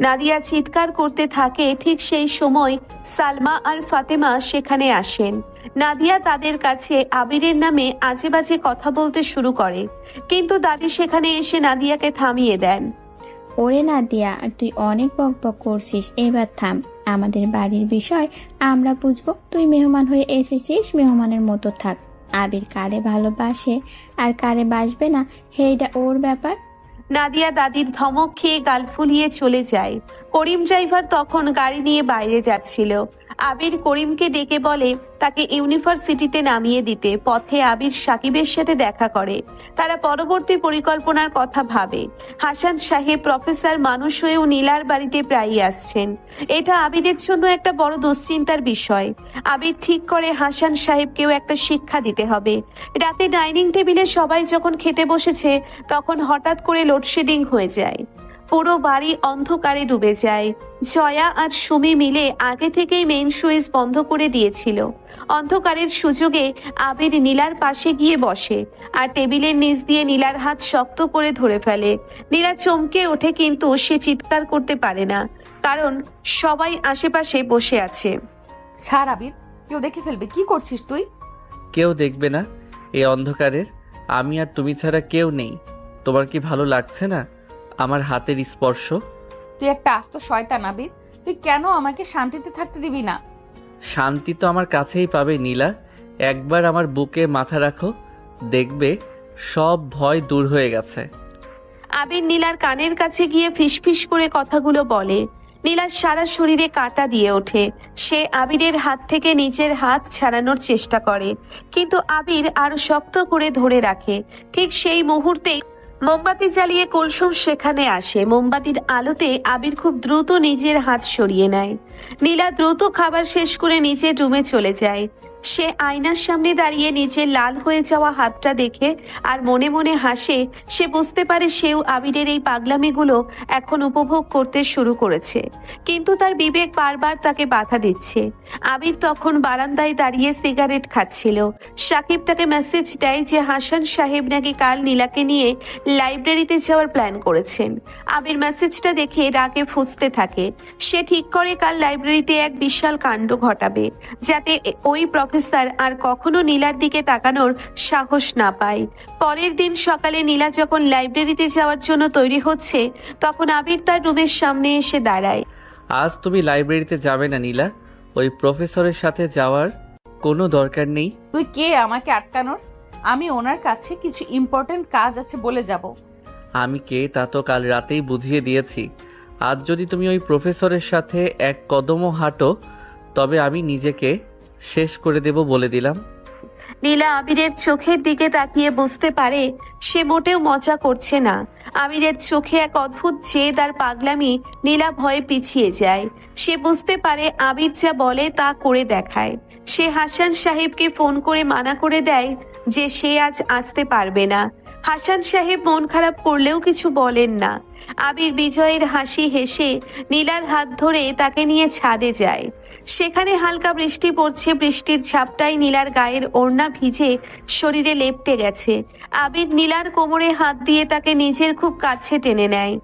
নাদিয়া চিৎকার করতে থাকে। ঠিক সেই সময় সালমা আর ফাতেমা সেখানে আসেন। নাদিয়া তাদের কাছে আবিরের নামে আজে বাজে কথা বলতে শুরু করে, কিন্তু দাদি সেখানে এসে নাদিয়াকে থামিয়ে দেন। ওরে নাদিয়া, তুই অনেক বকবক করছিস, এবার থাম। আমাদের বাড়ির বিষয় আমরা বুঝবো। তুই মেহমান হয়ে এসেছিস, মেহমানের মতো থাক। আবির কারে ভালোবাসে আর কারে বাসবে না সেইটা ওর ব্যাপার। নাদিয়া দাদির ধমক খেয়ে গাল ফুলিয়ে চলে যায়। করিম ড্রাইভার তখন গাড়ি নিয়ে বাইরে যাচ্ছিল। আবির করিমকে ডেকে বলে তাকে ইউনিভার্সিটিতে নামিয়ে দিতে। পথে আবির সাকিবের সাথে দেখা করে। তারা পরবর্তী পরিকল্পনার কথা ভাবে। হাসান সাহেব প্রফেসর মানুষ হয়েও নীলার বাড়িতে প্রায়ই আসছেন। এটা আবিরের জন্য একটা বড় দুশ্চিন্তার বিষয়। আবির ঠিক করে হাসান সাহেবকেও একটা শিক্ষা দিতে হবে। রাতে ডাইনিং টেবিলে সবাই যখন খেতে বসেছে তখন হঠাৎ করে লোডশেডিং হয়ে যায়। পুরো বাড়ি অন্ধকারে ডুবে যায়। জয়া আর সুমি মিলে আগে থেকেই মেইন সুইচ বন্ধ করে দিয়েছিল। অন্ধকারের সুযোগে আবির নীলার পাশে গিয়ে বসে আর টেবিলের নিচ দিয়ে নীলার হাত শক্ত করে ধরে ফেলে। নীলা চমকে ওঠে, কিন্তু সে চিৎকার করতে পারে না, কারণ সবাই আশেপাশে বসে আছে। ছাড় আবির, কেউ দেখে ফেলবে। কি করছিস তুই? কেউ দেখবে না, এই অন্ধকারের আমি আর তুমি ছাড়া কেউ নেই। তোমার কি ভালো লাগছে না আমার হাতের স্পর্শ? তুই একটা আস্ত শয়তান আবির। তুই কেন আমাকে শান্তিতে থাকতে দিবি না? শান্তি তো আমার কাছেই পাবে নীলা। একবার আমার বুকে মাথা রাখো, দেখবে সব ভয় দূর হয়ে গেছে। আবির নীলার কানের কাছে গিয়ে ফিসফিস করে কথাগুলো বলে। নীলার সারা শরীরে কাঁটা দিয়ে ওঠে। সে আবিরের হাত থেকে নিজের হাত ছাড়ানোর চেষ্টা করে, কিন্তু আবির আরো শক্ত করে ধরে রাখে। ঠিক সেই মুহূর্তেই মোমবাতি জ্বালিয়ে কুলসুম সেখানে আসে। মোমবাতির আলোতে আবির খুব দ্রুত নিজের হাত সরিয়ে নেয়। নীলা দ্রুত খাবার শেষ করে নিজের রুমে চলে যায়। সে আয়নার সামনে দাঁড়িয়ে নিজের লাল হয়ে যাওয়া হাতটা দেখে আর মনে মনে হাসে। সে বুঝতে পারে সেও আবিরের এই পাগলামিগুলো এখন উপভোগ করতে শুরু করেছে, কিন্তু তার বিবেক বারবার তাকে বাধা দিচ্ছে। আবির তখন বারান্দায় দাঁড়িয়ে সিগারেট খাচ্ছিল। সাকিব তাকে মেসেজ দেয় যে হাসান সাহেব নাকি কাল নীলাকে নিয়ে লাইব্রেরিতে যাওয়ার প্ল্যান করেছেন। আবির মেসেজটা দেখে রাগে ফুঁসতে থাকে। সে ঠিক করে কাল লাইব্রেরিতে এক বিশাল কাণ্ড ঘটাবে, যাতে ওই প্রফেসর আর কখনো নীলার দিকে তাকানোর সাহস না পায়। পরের দিন সকালে নীলা যখন লাইব্রেরিতে যাওয়ার জন্য তৈরি হচ্ছে, তখন আবির তার রুমের সামনে এসে দাঁড়ায়। আজ তুমি লাইব্রেরিতে যাবে না নীলা, ওই প্রফেসরের সাথে যাওয়ার কোনো দরকার নেই। তুই কে আমাকে আটকানোর? আমি ওনার কাছে কিছু ইম্পর্টেন্ট কাজ আছে বলে যাব। আমি কে তা তো কাল রাতেই বুঝিয়ে দিয়েছি। আজ যদি তুমি ওই প্রফেসরের সাথে এক কদমও হাঁটো, তবে আমি নিজেকে শেষ করে দেব বলে দিলাম। নীলা আবিরের চোখের দিকে তাকিয়ে বুঝতে পারে সে মোটেও মজা করছে না। আবিরের চোখে এক অদ্ভুত জেদ আর পাগলামি। নীলা ভয়ে পিছিয়ে যায়। সে বুঝতে পারে আবির যা বলে তা করে দেখায়। সে হাসান সাহেবকে ফোন করে মানা করে দেয় যে সে আজ আসতে পারবে না। হাসান সাহেব মন খারাপ করলেও কিছু বলেন না। আবির বিজয়ের হাসি হেসে নীলার হাত ধরে তাকে নিয়ে ছাদে যায়। সেখানে হালকা বৃষ্টি পড়ছে। বৃষ্টির ঝাপটায় নীলার গায়ের ওড়না ভিজে শরীরে লেপ্টে গেছে। আবির নীলার কোমরে হাত দিয়ে তাকে নিজের খুব কাছে টেনে নেয়।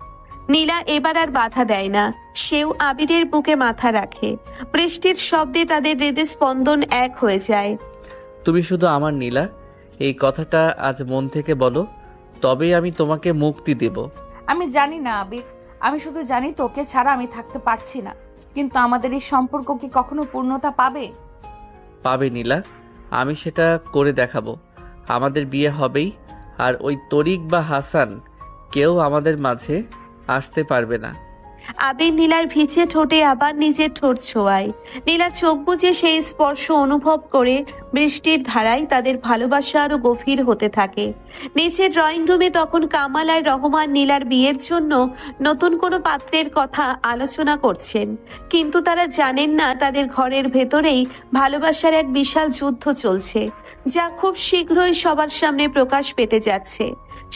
নীলা এবার আর বাধা দেয় না, সেও আবিরের বুকে মাথা রাখে। বৃষ্টির শব্দে তাদের হৃদস্পন্দন এক হয়ে যায়। তুমি শুধু আমার নীলা, এই কথাটা আজ মন থেকে বলো, তবেই আমি তোমাকে মুক্তি দেব। আমি জানি না আবির, আমি শুধু জানি তোকে ছাড়া আমি থাকতে পারছি না। কিন্তু আমাদের এই সম্পর্ক কি কখনো পূর্ণতা পাবে? পাবে নীলা, আমি সেটা করে দেখাবো। আমাদের বিয়ে হবেই, আর ওই তরিক বা হাসান কেউ আমাদের মাঝে আসতে পারবে না। আবির নীলার ভিজে ঠোঁটে আবার নিজের ঠোঁট ছোঁয়ায়। নীলা চোখ বুজে সেই স্পর্শ অনুভব করে বৃষ্টির ধারায় তাদের ভালোবাসা আরো গভীর হতে থাকে। নিচের ড্রয়িং রুমে তখন কামাল আর রহমান নীলার বিয়ের জন্য নতুন কোনো পাত্রের কথা আলোচনা করছেন, কিন্তু তারা জানেন না তাদের ঘরের ভেতরেই ভালোবাসার এক বিশাল যুদ্ধ চলছে, যা খুব শীঘ্রই সবার সামনে প্রকাশ পেতে যাচ্ছে।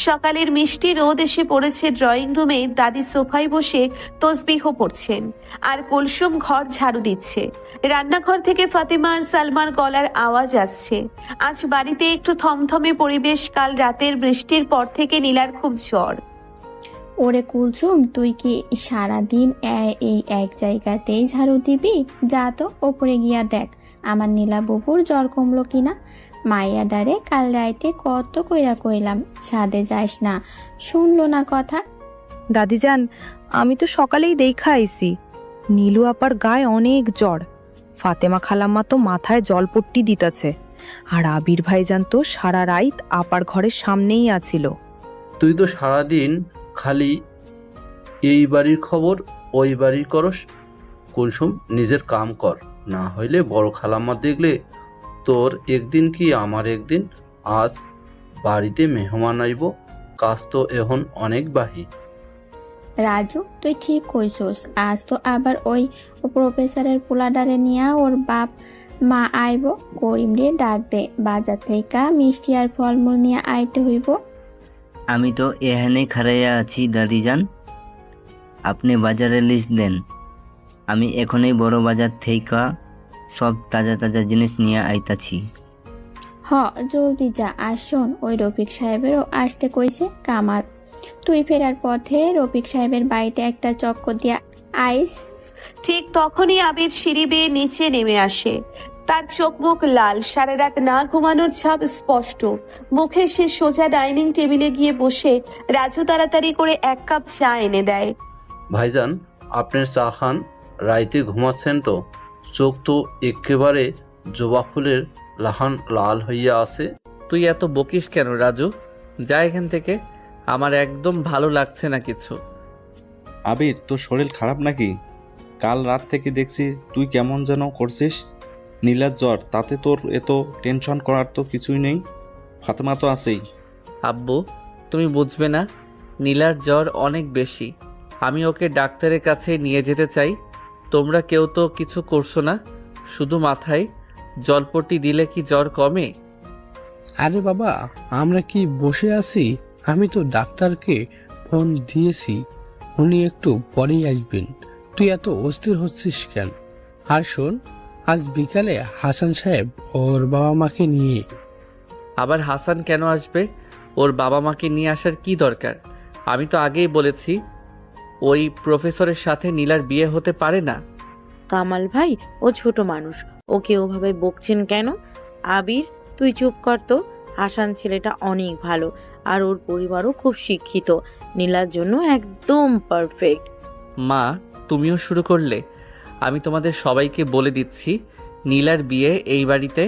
সকালের মিষ্টি রোদ এসে পড়েছে ড্রয়িং রুমে। দাদি সোফায় বসে তসবিহ পড়ছেন আর কুলসুম ঘর ঝাড়ু দিচ্ছে। রান্নাঘর থেকে ফাতেমা আর সালমার গলার আওয়াজ আসছে। আজ বাড়িতে একটু থমথমে পরিবেশ। কাল রাতের বৃষ্টির পর থেকে নীলার খুব জ্বর। ওরে কুলসুম, তুই কি সারাদিন এই এক জায়গাতেই ঝাড়ু দিবি? যা তো ওপরে গিয়া দেখ আমার নীলা বুবুর জ্বর কমলো কিনা। মাইয়া ডারে কাল রাইতে কত কইরা কইলাম ছাদে যাস না, শুনলো না কথা। দাদিজান, আমি তো সকালেই দেখা আইছি, নীলু আপার গায়ে অনেক জ্বর। ফাতেমা খালাম্মা তো মাথায় জলপট্টি দিতেছে, আর আবির ভাইজান তো সারা রাত আপার ঘরের সামনেই আছিল। তুই তো সারাদিন খালি এই বাড়ির খবর ওই বাড়ির করস। কুলসুম, নিজের কাম কর। না হইলে বড় খালাম্মা দেখলে তোর একদিন কি আমার একদিন। আজ বাড়িতে মেহমান আইব, কাজ তো এখন অনেক বাহি। রাজু তুই ঠিক কইছস, আজ তো আবার ওই প্রফেসরের পোলাডারে নিয়া ওর বাপ মা আইব। করিম রে ডাক দে, বাজার থেকে মিষ্টি আর ফলমূল নিয়ে আইতে হইব। আমি তো এখানে খাড়াইয়া আছি দাদিজান, আপনি বাজারের লিস্ট দেন, আমি এখনই বড় বাজার থেকে সব তাজা তাজা জিনিস নিয়ে আইতাছি। হ জলদি যা। আর শোন, ওই রফিক সাহেবেরও আসতে কইছে কামাল, তুই ফেরার পথে রফিক সাহেবের বাড়িতে একটা চক্কর দিয়া আইস। ঠিক তখনই আবির সিঁড়ি বেয়ে নিচে নেমে আসে। তার চোখ মুখ লাল, সারা রাত না ঘুমানোর ছাপ স্পষ্ট মুখে। সে সোজা ডাইনিং টেবিলে গিয়ে বসে রাজু তাড়াতাড়ি করে 1 কাপ চা এনে দেয়। ভাইজান, আপনার চা খান, রাইতে ঘুমাচ্ছেন তো? চোখ তো একেবারে জবা ফুলের লাহান লাল হইয়া আছে। তুই এত বকিস কেন রাজু? যা এখান থেকে, আমার একদম ভালো লাগছে না কিছু। আবির, তোর শরীর খারাপ নাকি? কাল রাত থেকে দেখছি তুই কেমন যেন করছিস। নীলার জ্বর, তাতে তোর এত টেনশন করার তো কিছুই নেই। ফাতেমা তো আছেই। আব্বু, তুমি বুঝবে না, নীলার জ্বর অনেক বেশি। আমি ওকে ডাক্তারের কাছে নিয়ে যেতে চাই। তোমরা কেউ তো কিছু করছো না, শুধু মাথায় জলপট্টি দিলে কি জ্বর কমে? আরে বাবা, আমরা কি বসে আছি? আমি তো ডাক্তারকে ফোন দিয়েছি, উনি একটু পরেই আসবেন। তুই এত অস্থির হচ্ছিস কেন? আর শোন, আজ বিকালে হাসান সাহেব ওর বাবা মাকে নিয়ে। আবার হাসান কেন আসবে? ওর বাবা মাকে নিয়ে আসার কি দরকার? আমি তো আগেই বলেছি ওই প্রফেসরের সাথে নীলার বিয়ে হতে পারে না। কামাল ভাই, ও ছোট মানুষ, ওকে ওভাবে বকছেন কেন? আবির, তুই চুপ কর তো। হাসান ছেলেটা অনেক ভালো, আর ওর পরিবারও খুব শিক্ষিত। নীলার জন্য একদম পারফেক্ট। মা, তুমিও শুরু করলে? আমি তোমাদের সবাইকে বলে দিচ্ছি, নীলার বিয়ে এই বাড়িতে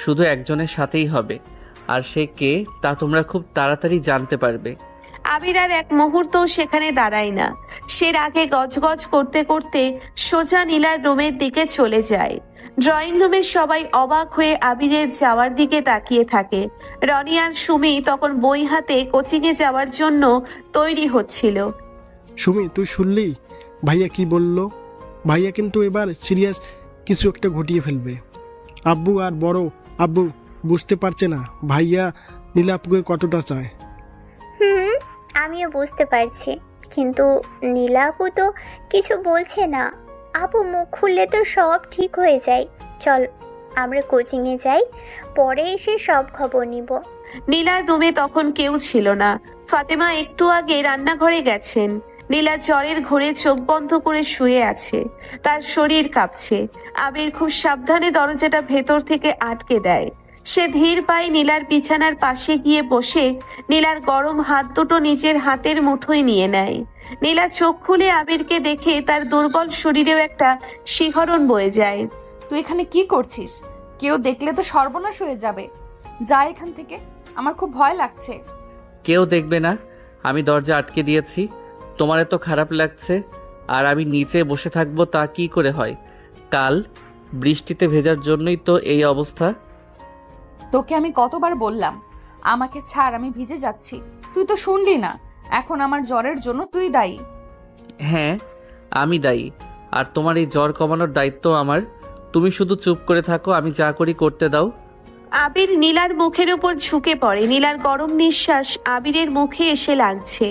শুধু একজনের সাথেই হবে, আর সে কে তা তোমরা খুব তাড়াতাড়ি জানতে পারবে। আবির আর এক মুহূর্তও সেখানে দাঁড়ায় না। সে রাগে গজগজ করতে করতে সোজা নীলার রুমের দিকে চলে যায়। ড্রয়িং রুমের সবাই অবাক হয়ে আবিরের যাওয়ার দিকে তাকিয়ে থাকে। রনি আর সুমি তখন বই হাতে কোচিংয়ে যাওয়ার জন্য তৈরি হচ্ছিল। সুমি, তুই শুনলি ভাইয়া কি বলল? ভাইয়া কিন্তু এবার সিরিয়াস কিছু একটা ঘটিয়ে ফেলবে। আব্বু আর বড় আব্বু বুঝতে পারছে না ভাইয়া নীলাপুকে কতটা চায়। আমিও বুঝতে পারছি, কিন্তু নীলাপু তো কিছু বলছে না। আপু মুখ খুললে তো সব ঠিক হয়ে যায়। চল আমরা কোচিংয়ে যাই, পরে এসে সব খবর নিব। নীলার রুমে তখন কেউ ছিল না। ফাতেমা একটু আগে রান্নাঘরে গেছেন। নীলা জ্বরের ঘোরে চোখ বন্ধ করে শুয়ে আছে, তার শরীর কাঁপছে। আবির খুব সাবধানে দরজাটা ভেতর থেকে আটকে দেয়। সে ধীর পায়ে নীলার বিছানার পাশে গিয়ে বসে নীলার গরম হাত দুটো নিজের হাতের মুঠোয় নিয়ে নেয়। নীলা চোখ খুলে আবিরকে দেখে তার দুর্বল শরীরেও একটা শিহরণ বয়ে যায়। তুই এখানে কি করছিস? কেউ দেখলে তো সর্বনাশ হয়ে যাবে। যা এখান থেকে, আমার খুব ভয় লাগছে। কেউ দেখবে না, আমি দরজা আটকে দিয়েছি। তোমার এত খারাপ লাগছে আর আমি নিচে বসে থাকবো তা কি করে হয়? কাল বৃষ্টিতে ভেজার জন্যই তো এই অবস্থা। তোকে আমি কতবার বললাম আমাকে ছাড়, আমি ভিজে যাচ্ছি, তুই তো শুনলি না। এখন আমার জ্বরের জন্য তুই দায়ী। হ্যাঁ, আমি দায়ী, আর তোমার এই জ্বর কমানোর দায়িত্ব আমার। তুমি শুধু চুপ করে থাকো, আমি যা করি করতে দাও। আবির নীলার মুখের উপর ঝুঁকে পড়ে। নীলার গরম নিঃশ্বাস আবিরের মুখে এসে লাগছে।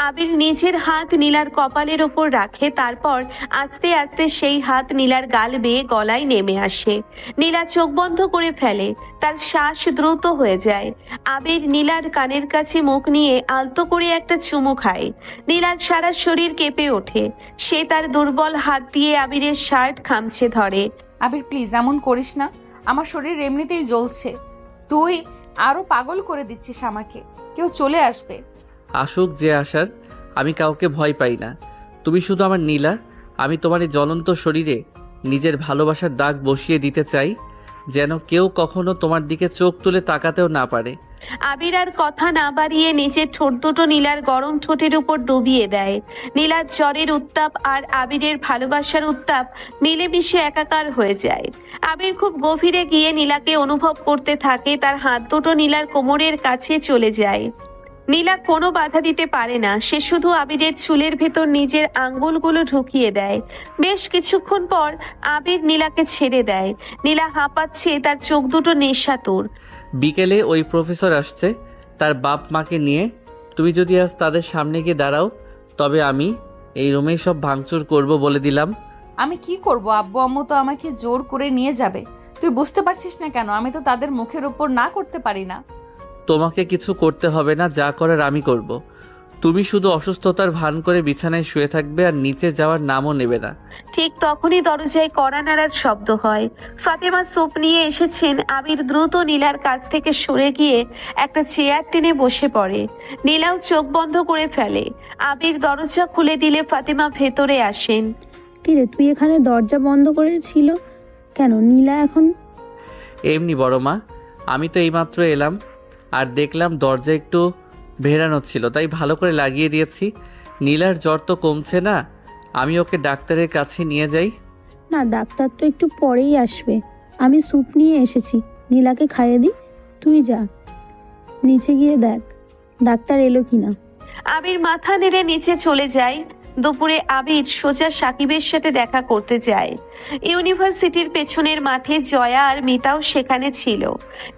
আবির নিজের হাত নীলার কপালের ওপর রাখে, তারপর আস্তে আস্তে সেই হাত নীলার গাল বেয়ে গলায় নেমে আসে। নীলা চোখ বন্ধ করে ফেলে, তার শ্বাস দ্রুত হয়ে যায়। আবির নীলার কানের কাছে মুখ নিয়ে আলতো করে একটা চুমু খায়। নীলার সারা শরীর কেঁপে ওঠে। সে তার দুর্বল হাত দিয়ে আবিরের শার্ট খামচে ধরে। আবির প্লিজ এমন করিস না, আমার শরীর এমনিতেই জ্বলছে। তুই আরো পাগল করে দিচ্ছিস আমাকে। কেউ চলে আসবে। আসুক যে আসার, আমি কাউকে ভয় পাই না। তুমি শুধু আমার নীলা। আমি তোমার এই জ্বলন্ত শরীরে নিজের ভালোবাসার দাগ বসিয়ে দিতে চাই। যেন কেউ কখনো তোমার দিকে চোখ তুলে তাকাতেও না পারে। আবির আর কথা না বাড়িয়ে নিজের ঠোঁট দুটো নীলার গরম ঠোঁটের উপর ডুবিয়ে দেয়। নীলার জ্বরের উত্তাপ আর আবিরের ভালোবাসার উত্তাপ মিলেমিশে একাকার হয়ে যায়। আবির খুব গভীরে গিয়ে নীলাকে অনুভব করতে থাকে, তার হাত দুটো নীলার কোমরের কাছে চলে যায়। নীলা কোনো বাধা দিতে পারে না, সে শুধু আবিরের চুলের ভেতর নিজের আঙ্গুলগুলো ঢুকিয়ে দেয়। বেশ কিছুক্ষণ পর আবির নীলাকে ছেড়ে দেয়। নীলা হাঁপাচ্ছে, তার চোখ দুটো নেশাতুর। বিকেলে ওই প্রফেসর আসছে তার বাপ মাকে নিয়ে। তুমি যদি আজ তাদের সামনে গিয়ে দাঁড়াও তবে আমি এই রুমেই সব ভাঙচুর করব বলে দিলাম। আমি কি করব? আব্বু আম্মু তো আমাকে জোর করে নিয়ে যাবে। তুই বুঝতে পারছিস না কেন? আমি তো তাদের মুখের উপর না করতে পারি না। তোমাকে কিছু করতে হবে না, যা করার আমি করব। তুমি শুধু অসুস্থতার ভান করে বিছানায় শুয়ে থাকবে আর নিচে যাওয়ার নামও নেবে না। ঠিক তখনই দরজায় কড়া নাড়ার শব্দ হয়। ফাতেমা স্যুপ নিয়ে এসেছেন। আবির দ্রুত নীলার কাছ থেকে সরে গিয়ে একটা চেয়ার টেনে বসে পড়ে। নীলাও চোখ বন্ধ করে ফেলে। আবির দরজা খুলে দিলে ফাতেমা ভেতরে আসেন। কিরে, তুই এখানে দরজা বন্ধ করেছিল কেন? নীলা এখন? এমনি বড় মা, আমি তো এইমাত্র এলাম আর দেখলাম দরজা একটু ভেড়ানো ছিল, তাই ভালো করে লাগিয়ে দিয়েছি। নীলার জ্বর তো কমছে না, আমি ওকে ডাক্তারের কাছে নিয়ে যাই। না, ডাক্তার তো একটু পরেই আসবে। আমি স্যুপ নিয়ে এসেছি, নীলাকে খাইয়ে দিই। তুই যা, নিচে গিয়ে দেখ ডাক্তার এলো কিনা। আবির মাথা নেড়ে নিচে চলে যায়। দুপুরে আবির সোজা সাকিবের সাথে দেখা করতে যায়। ইউনিভার্সিটির পেছনের মাঠে জয়া আর মিতাও সেখানে ছিল।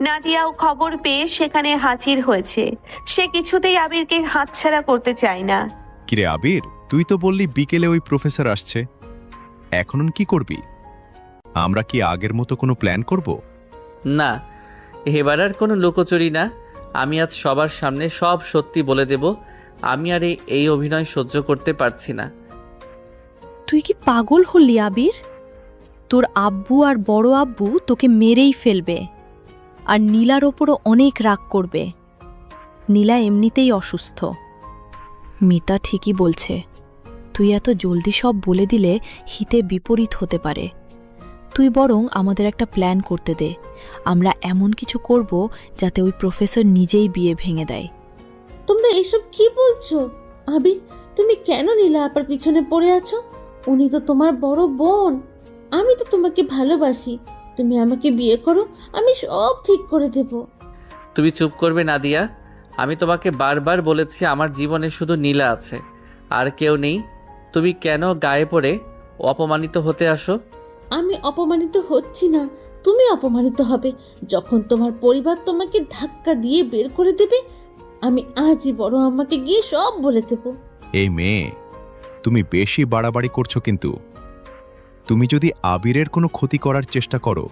নাদিয়াও খবর পেয়ে সেখানে হাজির হয়েছে। সে কিছুতেই আবিরকে হাতছাড়া করতে চায় না। কিরে আবির, তুই তো বললি বিকেলে ওই প্রফেসর আসছে, এখন কি করবি? আমরা কি আগের মতো কোনো প্ল্যান করব? না, এবার আর কোনো লুকোচুরি না। আমি আজ সবার সামনে সব সত্যি বলে দেব। আমি আর এই অভিনয় সহ্য করতে পারছি না। তুই কি পাগল হলি আবির? তোর আব্বু আর বড় আব্বু তোকে মেরেই ফেলবে, আর নীলার ওপরও অনেক রাগ করবে। নীলা এমনিতেই অসুস্থ। মিতা ঠিকই বলছে, তুই এত জলদি সব বলে দিলে হিতে বিপরীত হতে পারে। তুই বরং আমাদের একটা প্ল্যান করতে দে। আমরা এমন কিছু করব যাতে ওই প্রফেসর নিজেই বিয়ে ভেঙে দেয়। তোমরা এসব কি বলছো? আবির, তুমি কেন নীলা আপার পিছনে পড়ে আছো? উনি তো তোমার বড় বোন। আমি তো তোমাকে ভালোবাসি। তুমি আমাকে বিয়ে করো, আমি সব ঠিক করে দেব। তুমি চুপ করবে নাদিয়া? আমি তোমাকে বারবার বলেছি আমার জীবনে শুধু নীলা আছে, আর কেউ নেই। তুমি কেন গায়ে পড়ে অপমানিত হতে আসো? আমি অপমানিত হচ্ছি না, তুমি অপমানিত হবে যখন তোমার পরিবার তোমাকে ধাক্কা দিয়ে বের করে দেবে। আমি আজই বড় আম্মাকে গিয়ে সব বলে দেব। এই মেয়ে, তুমি বেশি বাড়াবাড়ি করছো কিন্তু। তুমি যদি আবিরের কোনো ক্ষতি করার চেষ্টা করো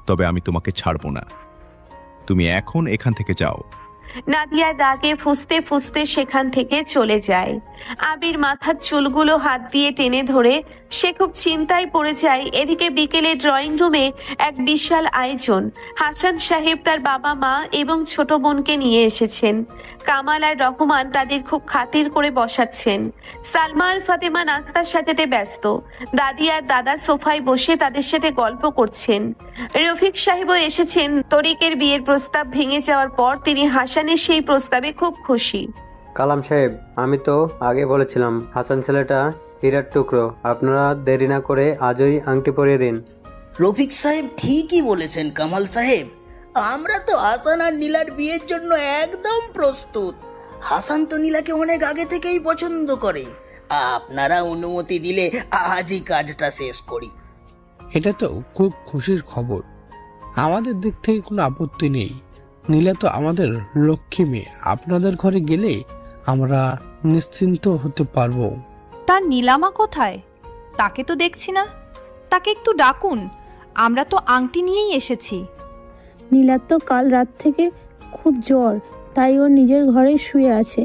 তবে আমি তোমাকে ছাড়ব না। তুমি এখন এখান থেকে যাও। নাদিয়া রাগে ফুঁসতে ফুঁসতে সেখান থেকে চলে যায়। আবির মাথার চুলগুলো হাত দিয়ে টেনে ধরে সে খুব চিন্তায় পড়ে যায়। এদিকে বিকেলে ড্রয়িং রুমে এক বিশাল আয়োজন। হাসান সাহেব তার বাবা মা এবং ছোট বোনকে নিয়ে এসেছেন। কামাল আর রহমান তাদের খুব খাতির করে বসাচ্ছেন। সালমা আর ফাতেমা নাস্তা সাজাতে ব্যস্ত। দাদি আর দাদা সোফায় বসে তাদের সাথে গল্প করছেন। রফিক সাহেবও এসেছেন। তরিকের বিয়ের প্রস্তাব ভেঙে যাওয়ার পর তিনি হাসানের সেই প্রস্তাবে খুব খুশি। কালাম সাহেব, আমি তো আগে বলেছিলাম হাসান ছেলেটা হীরার টুকরো। আপনারা দেরি না করে আজই আংটি পরিয়ে দিন। রফিক সাহেব ঠিকই বলেছেন কামাল সাহেব। আমরা তো হাসান আর নীলার বিয়ের জন্য একদম প্রস্তুত। হাসান তো নীলাকে অনেক আগে থেকেই পছন্দ করে। আপনারা অনুমতি দিলে আজই কাজটা শেষ করি। এটা তো খুব খুশির খবর। আমাদের দিক থেকে কোনো আপত্তি নেই। নীলা তো আমাদের লক্ষ্মী মেয়ে। আপনাদের ঘরে গেলে আমরা নিশ্চিন্ত হতে পারবো। তার নীলামা কোথায়? তাকে তো দেখছি না। তাকে একটু ডাকুন, আমরা তো আংটি নিয়েই এসেছি। নীলার তো কাল রাত থেকে খুব জ্বর, তাই ওর নিজের ঘরে শুয়ে আছে।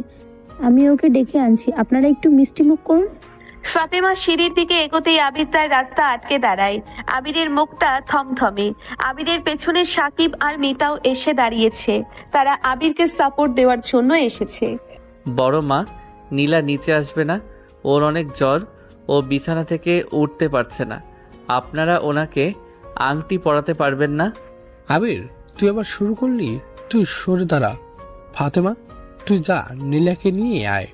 আমি ওকে ডেকে আনছি, আপনারা একটু মিষ্টিমুখ করুন। ফাতেমা সিঁড়ির দিকে এগোতেই আবির তার রাস্তা আটকে দাঁড়ায়। আবিরের মুখটা থমথমে। আবিরের পেছনে সাকিব আর মিতাও এসে দাঁড়িয়েছে। তারা আবিরকে সাপোর্ট দেওয়ার জন্য এসেছে। বড় মা, নীলা নিচে আসবে না। ওর অনেক জ্বর, ও বিছানা থেকে উঠতে পারছে না। আপনারা ওনাকে আংটি পরাতে পারবেন না? আবির, তুই আবার শুরু করলি? তুই সরে দাঁড়া। ফাতেমা, তুই যা, নীলাকে নিয়ে আয়।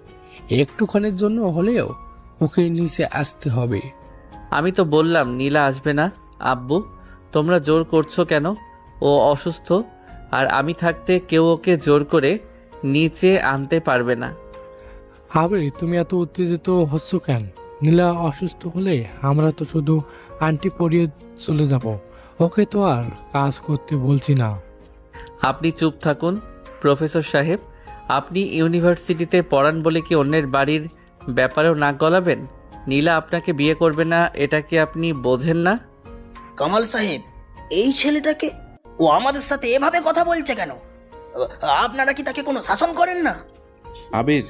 একটুখানের জন্য হলেও ওকে নিচে আসতে হবে। আমি তো বললাম নীলা আসবে না। আব্বু, তোমরা জোর করছো কেন? ও অসুস্থ, আর আমি থাকতে কেউ ওকে জোর করে নিচে আনতে পারবে না। আবির, তুমি এত উত্তেজিত হচ্ছ কেন? নীলা অসুস্থ হলে আমরা তো শুধু আন্টি পরিয়ে চলে যাব। ওকে তো আর কাজ করতে বলছি না। আপনি চুপ থাকুন প্রফেসর সাহেব। আপনি ইউনিভার্সিটিতে পড়ান বলে কি অন্যের বাড়ির ব্যাপারেও নাক গলাবেন? নীলা আপনাকে বিয়ে করবে না, এটা কি আপনি বোঝেন না? কামাল সাহেব, এই ছেলেটাকে, ও আমাদের সাথে এভাবে কথা বলছে কেন? আপনারা কি তাকে কোনো শাসন করেন না? আবির,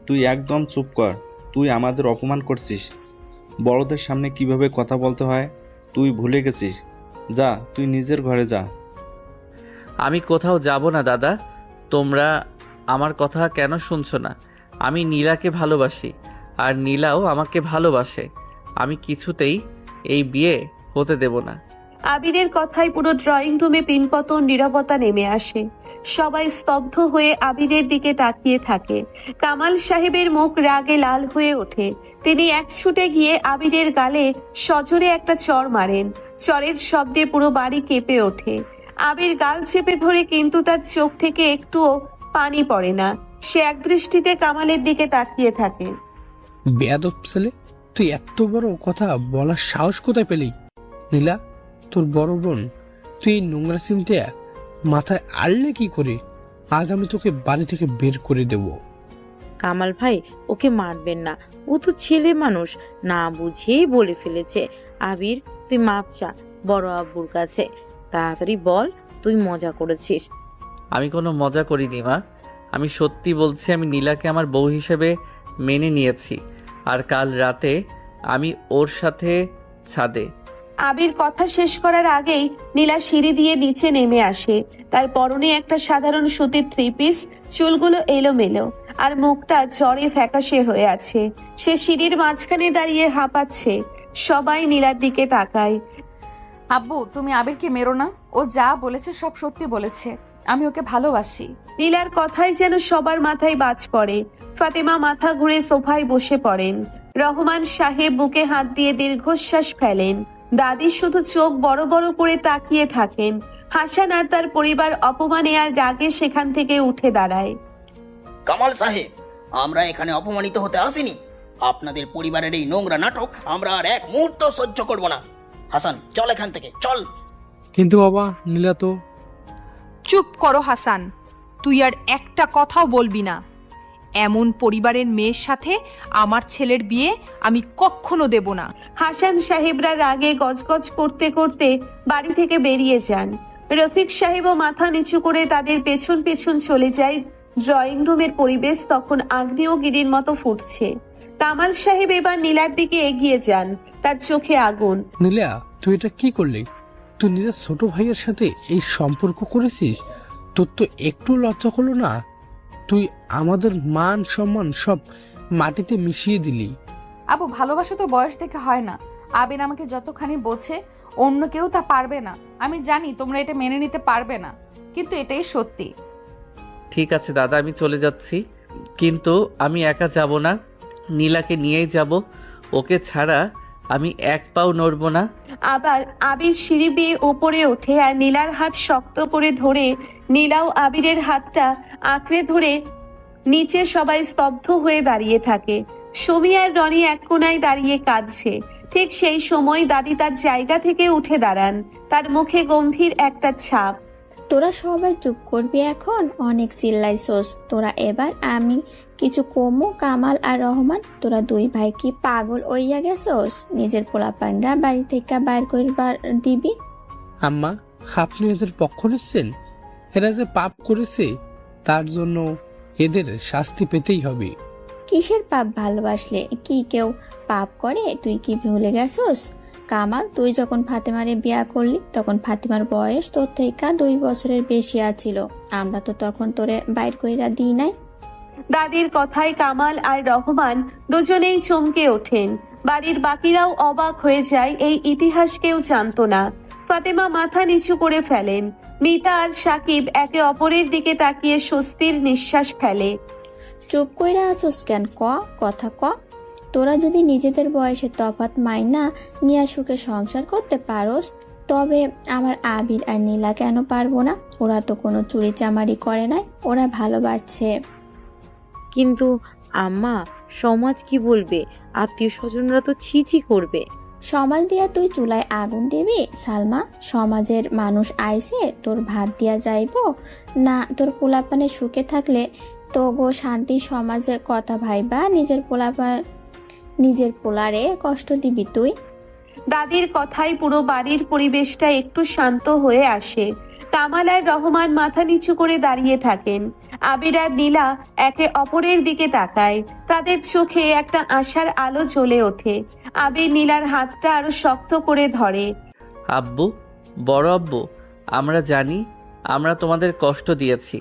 তুই একদম চুপ কর। তুই আমাদের অপমান করছিস। বড়দের সামনে কিভাবে কথা বলতে হয় তুই ভুলে গেছিস। যা, তুই নিজের ঘরে যা। আমি কোথাও যাব না দাদা। তোমরা আমার কথা কেন শুনছো না? আমি নীলাকে ভালোবাসি, আর নীলাও আমাকে ভালোবাসে। আমি কিছুতেই এই বিয়ে হতে দেব না। আবিরের কথায় পুরো ড্রয়িং রুমে পিনপতন নীরবতা নেমে আসে। সবাই স্তব্ধ হয়ে আবিরের দিকে তাকিয়ে থাকে। কামাল সাহেবের মুখ রাগে লাল হয়ে ওঠে। তিনি এক ছুটে গিয়ে আবিরের গালে সজোরে একটা চড় মারেন। চড়ের শব্দে পুরো বাড়ি কেঁপে ওঠে। আবির গাল চেপে ধরে, কিন্তু তার চোখ থেকে একটুও পানি পড়ে না। সে একদৃষ্টিতে কামালের দিকে তাকিয়ে থাকে। বেয়াদব ছেলে, তুই এত বড় কথা বলার সাহস কোথায় পেলি? নীলা তোর বড় বোন, তুই এই নোংরা চিমটে মাথায় আনলে কি করে? আজ আমি তোকে বাড়ি থেকে বের করে দেব। কামাল ভাই, ওকে মারবেন না। ও তো ছেলে মানুষ, না বুঝেই বলে ফেলেছে। আবির, তুই মাপ চা বড় আব্বুর কাছে। তাড়াতাড়ি বল, তুই মজা করেছিস। আমি কোনো মজা করিনি মা। আমি সত্যি বলছি, আমি নীলাকে আমার বউ হিসেবে মেনে নিয়েছি, আর কাল রাতে আমি ওর সাথে ছাদে। আবির কথা শেষ করার আগেই নীলা সিঁড়ি দিয়ে নিচে নেমে আসে। তার পরনে একটা সাধারণ সুতির 3 পিস, চুলগুলো এলোমেলো, আর মুখটা জ্বরে ফ্যাকাশে হয়ে আছে। সে সিঁড়ির মাঝখানে দাঁড়িয়ে হাঁপাচ্ছে। সবাই নীলার দিকে তাকায়। আব্বু, তুমি আবিরকে মেরো না। ও যা বলেছে সব সত্যি বলেছে। আমি ওকে ভালোবাসি। নীলার কথাই যেন সবার মাথায় বাজ পড়ে। ফাতেমা মাথা ঘুরে সোফায় বসে পড়েন। রহমান সাহেব বুকে হাত দিয়ে দীর্ঘশ্বাস ফেলেন। দাদি শুধু চোখ বড় বড় করে তাকিয়ে থাকেন। হাসান আর তার পরিবার অপমানে আর রাগে সেখান থেকে উঠে দাঁড়ায়। কামাল সাহেব, আমরা এখানে অপমানিত হতে আসিনি। আপনাদের পরিবারের এই নোংরা নাটক আমরা আর এক মুহূর্ত সহ্য করব না। হাসান, চল এখান থেকে, চল। কিন্তু বাবা, নীলা তো। চুপ করো হাসান, তুই আর একটা কথাও বলবি না। এমন পরিবারের মেয়ের সাথে আমার ছেলের বিয়ে আমি কখনো দেব না। হাসান সাহেবরা রাগে গজগজ করতে করতে বাড়ি থেকে বেরিয়ে যান। রফিক সাহেবও মাথা নিচু করে তাদের পেছন পেছন চলে যায়। ড্রয়িং রুমের পরিবেশ তখন আগ্নেয়গিরির মতো ফুটছে। কামাল সাহেব এবার নীলার দিকে এগিয়ে যান, তার চোখে আগুন। নীলা, তুই এটা কি করলি? তুই নিজের ছোট ভাইয়ের সাথে এই সম্পর্ক করেছিস? তোর তো একটু লজ্জা হলো না? তুই আমাদের মান সম্মান সব মাটিতে মিশিয়ে দিলি। আবু, ভালোবাসা তো বয়স দেখে হয় না। আবির আমাকে যতখানি বোঝে, অন্য কেউ তা পারবে না। আমি জানি তোমরা এটা মেনে নিতে পারবে না, কিন্তু এটাই সত্যি। ঠিক আছে দাদা, আমি চলে যাচ্ছি, কিন্তু আমি একা যাব না। নীলাকে নিয়েই যাব। ওকে ছাড়া আমি এক পাও নড়ব না। আবার আবির সিঁড়ি বেয়ে ওপরে ওঠে আর নীলার হাত শক্ত করে ধরে, নীলাও আবিরের হাতটা আঁকড়ে ধরে নিচে। সবাই স্তব্ধ হয়ে দাঁড়িয়ে থাকে। সুমি আর রনি এক কোনায় দাঁড়িয়ে কাঁদছে। ঠিক সেই সময় দাদি তার জায়গা থেকে উঠে দাঁড়ান। তার মুখে গম্ভীর একটা ছাপ। তোরা সবাই চুপ করবি এখন, অনেক চিল্লাইছস। তোরা এবার আমি কিছু কমু। কামাল আর রহমান, তোরা 2 ভাই কি পাগল হইয়া গেছস? নিজের পোলাপানরা বাড়ি থেকে বাইর করবার দিবি? আম্মা, আপনি এদের পক্ষ নিচ্ছেন? এরা যে পাপ করেছে তার জন্য এদের শাস্তি পেতেই হবে। কিসের পাপ? ভালোবাসলে কি কেউ পাপ করে? তুই কি ভুলে গেছস? কামাল, তুই যখন ফাতেমারে বিয়া করলি তখন ফাতেমার বয়স তোর থেকে 2 বছরের বেশি আছিল। আমরা তো তখন তোরে বাইর কইরা দিই নাই। দাদির কথায় কামাল আর রহমান দুজনেই চমকে ওঠেন। বাড়ির বাকিরাও অবাক হয়ে যায়। এই ইতিহাস কেউ জানতো না। ফাতেমা মাথা নিচু করে ফেলেন। মিতা আর সাকিব একে অপরের দিকে তাকিয়ে স্বস্তির নিঃশ্বাস ফেলে। চুপ কইরা আসোস কেন, কথা ক। তোরা যদি নিজেদের বয়সে তফাৎ মাইনা নিয়ে সুখে সংসার করতে পারোস, তবে আমার আবির আর নীলা কেন পারবো না? ওরা তো কোনো চুরি চামারি করে নাই, ওরা ভালোবাসছে। কিন্তু আম্মা, সমাজ কি বলবে? আত্মীয় স্বজনরা তো ছিছি করবে। সমাজ দিয়া তুই চুলায় আগুন দিবি সালমা? সমাজের মানুষ আইসে তোর ভাত দিয়া যাইব না? তোর পোলাপানে সুখে থাকলে তো গো শান্তি সমাজের কথা ভাইবা নিজের পোলারে কষ্ট দিবি তুই? দাদির কথায় পুরো বাড়ির পরিবেশটা একটু শান্ত হয়ে আসে। কামাল আর রহমান মাথা নিচু করে দাঁড়িয়ে থাকেন। আবির আর নীলা একে অপরের দিকে তাকায়। তাদের চোখে একটা আশার আলো জ্বলে ওঠে। আবির নীলার হাতটা আরো শক্ত করে ধরে। আব্বু, বড় আব্বু, আমরা জানি আমরা তোমাদের কষ্ট দিয়েছি,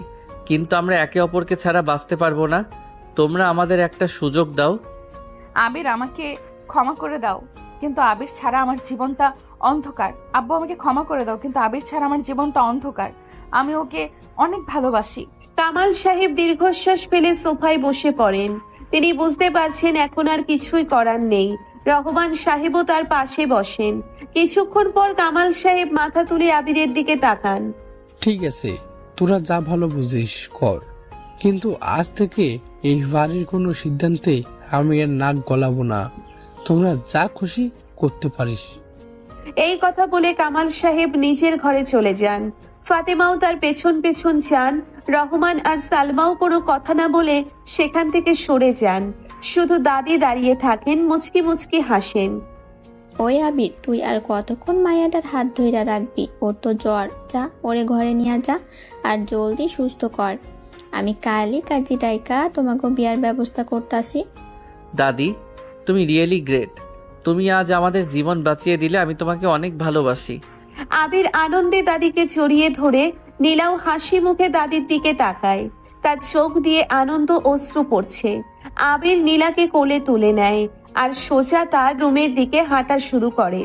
কিন্তু আমরা একে অপরকে ছাড়া বাঁচতে পারবো না। তোমরা আমাদের একটা সুযোগ দাও। আবির, আমাকে ক্ষমা করে দাও, কিন্তু আবির ছাড়া আমার জীবনটা অন্ধকার। আব্বু, আমাকে ক্ষমা করে দাও, কিন্তু আবির ছাড়া আমার জীবনটা অন্ধকার। আমি ওকে অনেক ভালোবাসি। কামাল সাহেব দীর্ঘশ্বাস ফেলে সোফায় বসে পড়েন। তিনি বুঝতে পারছেন এখন আর কিছুই করার নেই। রহমান সাহেবও তার পাশে বসেন। কিছুক্ষণ পর কামাল সাহেব মাথা তুলে আবিরের দিকে তাকান। ঠিক আছে, তোরা যা ভালো বুঝিস কর, কিন্তু আজ থেকে এই বাড়ির কোনো সিদ্ধান্তে আমি আর নাক গলাবো না। তোমরা যা খুশি করতে পারিস। এই কথা বলে কামাল সাহেব নিজের ঘরে চলে যান। ফাতেমাও তার পেছন পেছন যান। রহমান আর সালমাও কোনো কথা না বলে সেখান থেকে সরে যান। শুধু দাদি দাঁড়িয়ে থাকেন, মুচকি মুচকি হাসেন। ওই আবির, তুই আর কতক্ষণ মায়াটার হাত ধইরা রাখবি? ওর তো জ্বর, যা ওরে ঘরে নিয়ে যা আর জলদি সুস্থ কর। আমি কালই কাজী ডাইকা তোমাকে বিয়ার ব্যবস্থা করতাছি। দাদি, তুমি রিয়েলি গ্রেট। তুমি আজ আমাদের জীবন বাঁচিয়ে দিলে। আমি তোমাকে অনেক ভালোবাসি। আবির আনন্দে দাদিকে জড়িয়ে ধরে। নীলাও হাসি মুখে দাদির দিকে তাকায়। তার চোখ দিয়ে আনন্দ অশ্রু পড়ছে। আবির নীলাকে কোলে তুলে নেয় আর সোজা তার রুমের দিকে হাঁটা শুরু করে।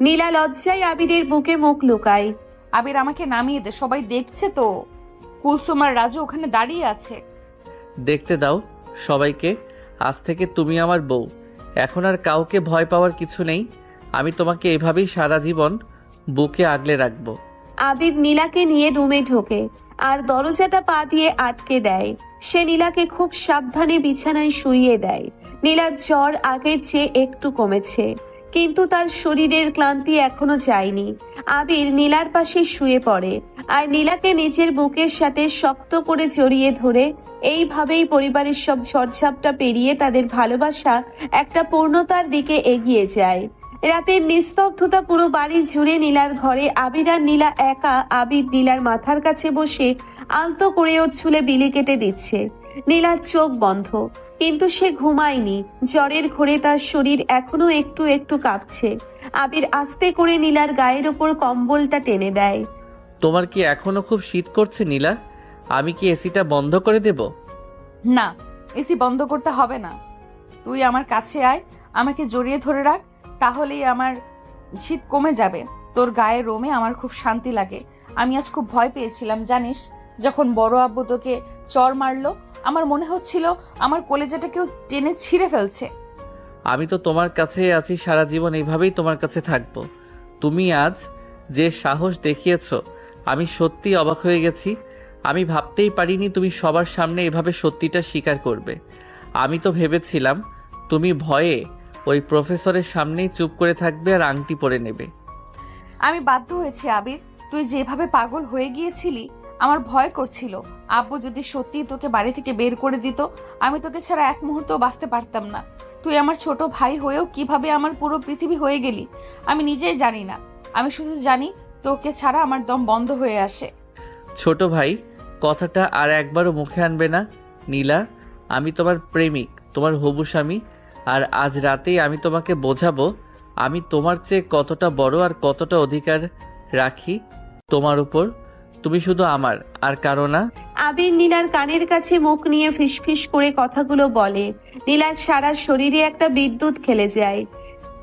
নীলা লজ্জায় আবিরের বুকে মুখ লুকায়। আবির, আমাকে নামিয়ে দে, সবাই দেখছে তো। কুলসুম আর রাজু ওখানে দাঁড়িয়ে আছে। দেখতে দাও সবাইকে। আজ থেকে তুমি আমার বউ। এখন আর কাউকে ভয় পাওয়ার কিছু নেই। আমি তোমাকে এভাবেই সারা জীবন বুকে আগলে রাখবো। আবির নীলাকে নিয়ে রুমে ঢোকে আর দরজাটা পা দিয়ে আটকে দেয়। সে নীলাকে খুব সাবধানে বিছানায় শুইয়ে দেয়। নীলার জ্বর আগের চেয়ে একটু কমেছে, কিন্তু তার শরীরের ক্লান্তি এখনো যায়নি। আবির নীলার পাশে শুয়ে পড়ে আর নীলাকে নিজের বুকের সাথে শক্ত করে জড়িয়ে ধরে। এইভাবেই পরিবারের সব ঝড়ঝাপটা পেরিয়ে তাদের ভালোবাসা একটা পূর্ণতার দিকে এগিয়ে যায়। রাতের নিস্তব্ধতা পুরো বাড়ি জুড়ে। নীলার ঘরে আবির আর নীলা একা। আবির নীলার মাথার কাছে বসে আলতো করে ওর চুলে বিলি কেটে দিচ্ছে। নীলার চোখ বন্ধ, কিন্তু সে ঘুমায়নি। জ্বরের ঘোরে তার শরীর এখনো একটু একটু কাঁপছে। আবির আস্তে করে নীলার গায়ের ওপর কম্বলটা টেনে দেয়। তোমার কি এখনো খুব শীত করছে নীলা? আমি কি এসিটা বন্ধ করে দেব? না, এসি বন্ধ করতে হবে না। তুই আমার কাছে আয়, আমাকে জড়িয়ে ধরে রাখ, তাহলেই আমার শীত কমে যাবে। তোর গায়ে রোমে আমার খুব শান্তি লাগে। আমি আজ খুব ভয় পেয়েছিলাম জানিস, যখন বড় আব্বু তোকে চর মারলো। আমার মনে হচ্ছিল আমার কলেজাটা কেউ টেনে ছিঁড়ে ফেলছে। আমি তো তোমার কাছে আছি সারা জীবন, এইভাবেই তোমার কাছে থাকবো। তুমি আজ যে সাহস দেখিয়েছো, আমি সত্যি অবাক হয়ে গেছি। আমি ভাবতেই পারিনি তুমি সবার সামনে এভাবে সত্যিটা স্বীকার করবে। আমি তো ভেবেছিলাম তুমি ভয়ে ওই প্রফেসরের সামনেই চুপ করে থাকবে আর আংটি পরে নেবে। আমি বাধ্য হয়েছি আবির, তুই যেভাবে পাগল হয়ে গিয়েছিলি আমার ভয় করছিল। আব্বু যদি সত্যি তোকে বাড়ি থেকে বের করে দিত, আমি তোকে ছাড়া এক মুহূর্ত বাঁচতে পারতাম না। তুই আমার ছোট ভাই হয়েও কিভাবে আমার পুরো পৃথিবী হয়ে গেলি আমি নিজেই জানি না। আমি শুধু জানি তোকে ছাড়া আমার দম বন্ধ হয়ে আসে। ছোট ভাই কথাটা আর একবারও মুখে আনবে না নীলা। আমি তোমার প্রেমিক, তোমার হবু স্বামী। আর আজ রাতেই আমি তোমাকে বোঝাবো আমি তোমার চেয়ে কতটা বড় আর কতটা অধিকার রাখি তোমার উপর। তুমি শুধু আমার, আর কারো না। আবির নীলার কানের কাছে মুখ নিয়ে ফিসফিস করে কথাগুলো বলে। নীলার সারা শরীরে একটা বিদ্যুৎ খেলে যায়।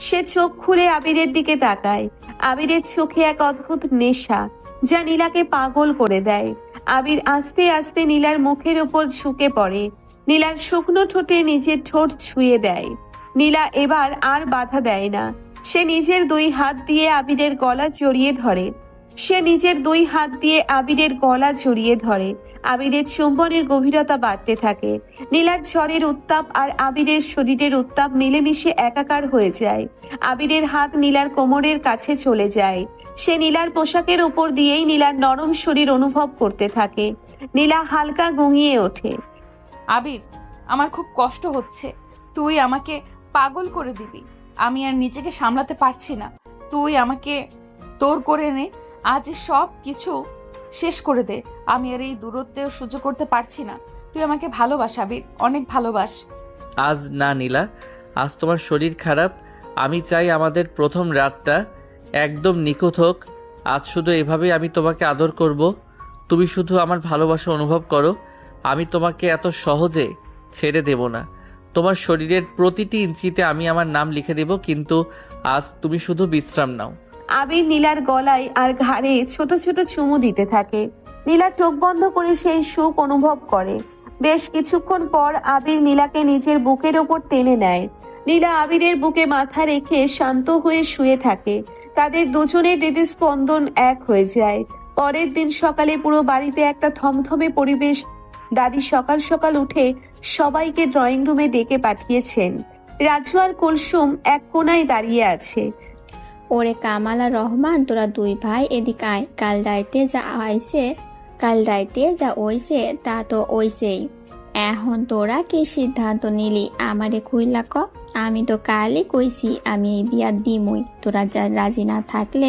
সে চোখ খুলে আবিরের দিকে তাকায়। আবিরের চোখে এক অদ্ভুত নেশা, যা নীলাকে পাগল করে দেয়। আবির আস্তে আস্তে নীলার মুখের ওপর ঝুঁকে পড়ে, নীলার শুকনো ঠোঁটে নিজের ঠোঁট ছুঁয়ে দেয়। নীলা এবার আর বাধা দেয় না। সে নিজের দুই হাত দিয়ে আবিরের গলা জড়িয়ে ধরে। আবিরের চুম্বনের গভীরতা বাড়তে থাকে। নীলার ঝড়ের উত্তাপ আর আবিরের শরীরের উত্তাপ মিলেমিশে একাকার হয়ে যায়। আবিরের হাত নীলার কোমরের কাছে চলে যায়। সে নীলার পোশাকের উপর দিয়েই নীলার নরম শরীর অনুভব করতে থাকে। নীলা হালকা গুঙিয়ে ওঠে। আবির, আমার খুব কষ্ট হচ্ছে। তুই আমাকে পাগল করে দিবি। আমি আর নিজেকে সামলাতে পারছি না। তুই আমাকে তোর করে নে, আজ সব কিছু শেষ করে দে। আমি আর এই দূরত্বেও সহ্য করতে পারছি না। তুই আমাকে ভালোবাস আবির, অনেক ভালোবাস। আজ না নীলা, আজ তোমার শরীর খারাপ। আমি চাই আমাদের প্রথম রাতটা একদম নিখুঁত হোক। আজ শুধু এভাবেই আমি তোমাকে আদর করব। তুমি শুধু আমার ভালোবাসা অনুভব করো। আমি তোমাকে এত সহজে ছেড়ে দেব না। তোমার শরীরের প্রতিটি ইঞ্চিতে আমি আমার নাম লিখে দেব, কিন্তু আজ তুমি শুধু বিশ্রাম নাও। আবির নীলার গলায় আর ঘাড়ে ছোট ছোট চুমু দিতে থাকে। নীলা চোখ বন্ধ করে সেই সুখ অনুভব করে। বেশ কিছুক্ষণ পর আবির নীলাকে নিজের বুকের ওপর টেনে নেয়। নীলা আবিরের বুকে মাথা রেখে শান্ত হয়ে শুয়ে থাকে। তাদের দুজনের হৃদস্পন্দন এক হয়ে যায়। পরের দিন সকালে পুরো বাড়িতে একটা থমথমে পরিবেশ। দাদি সকাল সকাল উঠে সবাইকে ড্রয়িং রুমে ডেকে পাঠিয়েছেন। রাজু আর কুলসুম এক কোনায় দাঁড়িয়ে আছে। ওরে কামাল আর রহমান, তোরা দুই ভাই এদিক আয়। কাল রাইতে যা ওইছে তা তো ওইছেই। এখন তোরা কি সিদ্ধান্ত নিলি আমারে কইলা ক? আমি তো কালই কইছি আমি এই বিয়া দিমই। তোরা যা রাজি না থাকলে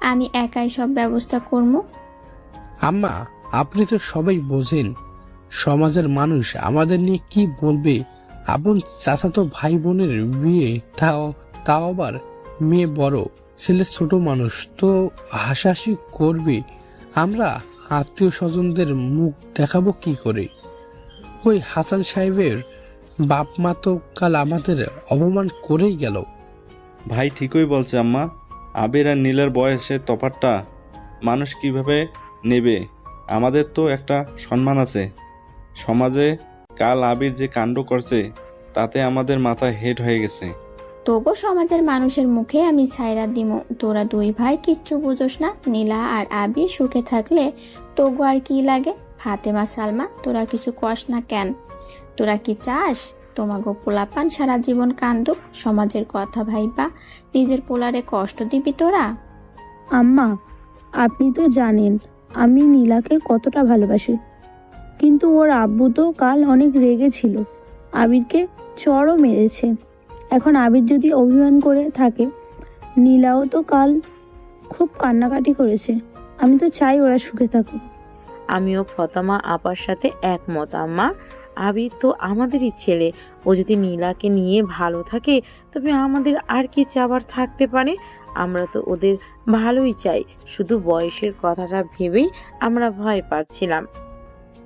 আমি একাই সব ব্যবস্থা করবো। আম্মা, আপনি তো সবাই বোঝেন সমাজের মানুষ আমাদের নিয়ে কি বলবে। আপন চাচাতো ভাই বোনের বিয়ে, তাও আবার মেয়ে বড়, ছেলে ছোট মানুষ, তো হাসাহাসি করবে। আমরা আত্মীয় স্বজনদের মুখ দেখাবো কি করে? ওই হাসান সাহেবের বাপ মা তো কাল আমাদের অপমান করেই গেল। ভাই ঠিকই বলছে আম্মা। আবির আর নীলার বয়সের তফাৎটা মানুষ কিভাবে নেবে? আমাদের তো একটা সম্মান আছে সমাজে। কাল আবির যে কাণ্ড করছে তাতে আমাদের মাথা হেড হয়ে গেছে। তবু সমাজের মানুষের মুখে আমি ছাইরা দিমু। তোরা দুই ভাই কিচ্ছু বুঝোস না। নীলা আর আবির সুখে থাকলে তবু আর কি লাগে? ফাতেমা, সালমা, তোরা কিছু কস না কেন? তোরা কি চাস তোমাগো পোলাপান সারা জীবন কান্দুক? সমাজের কথা ভাইবা নিজের পোলারে কষ্ট দিবি তোরা? আম্মা, আপনি তো জানেন আমি নীলাকে কতটা ভালোবাসি, কিন্তু ওর আব্বু তো কাল অনেক রেগে ছিল, আবিরকে চড়ও মেরেছে। এখন আবির যদি অভিমান করে থাকে, নীলাও তো কাল খুব কান্নাকাটি করেছে। আমি তো চাই ওরা সুখে থাকুক। আমিও ফতেমা আপার সাথে একমত আম্মা। আবির তো আমাদেরই ছেলে। ও যদি নীলাকে নিয়ে ভালো থাকে তবে আমাদের আর কি চাবার থাকতে পারে? আমরা তো ওদের ভালোই চাই। শুধু বয়সের কথাটা ভেবেই আমরা ভয় পাচ্ছিলাম।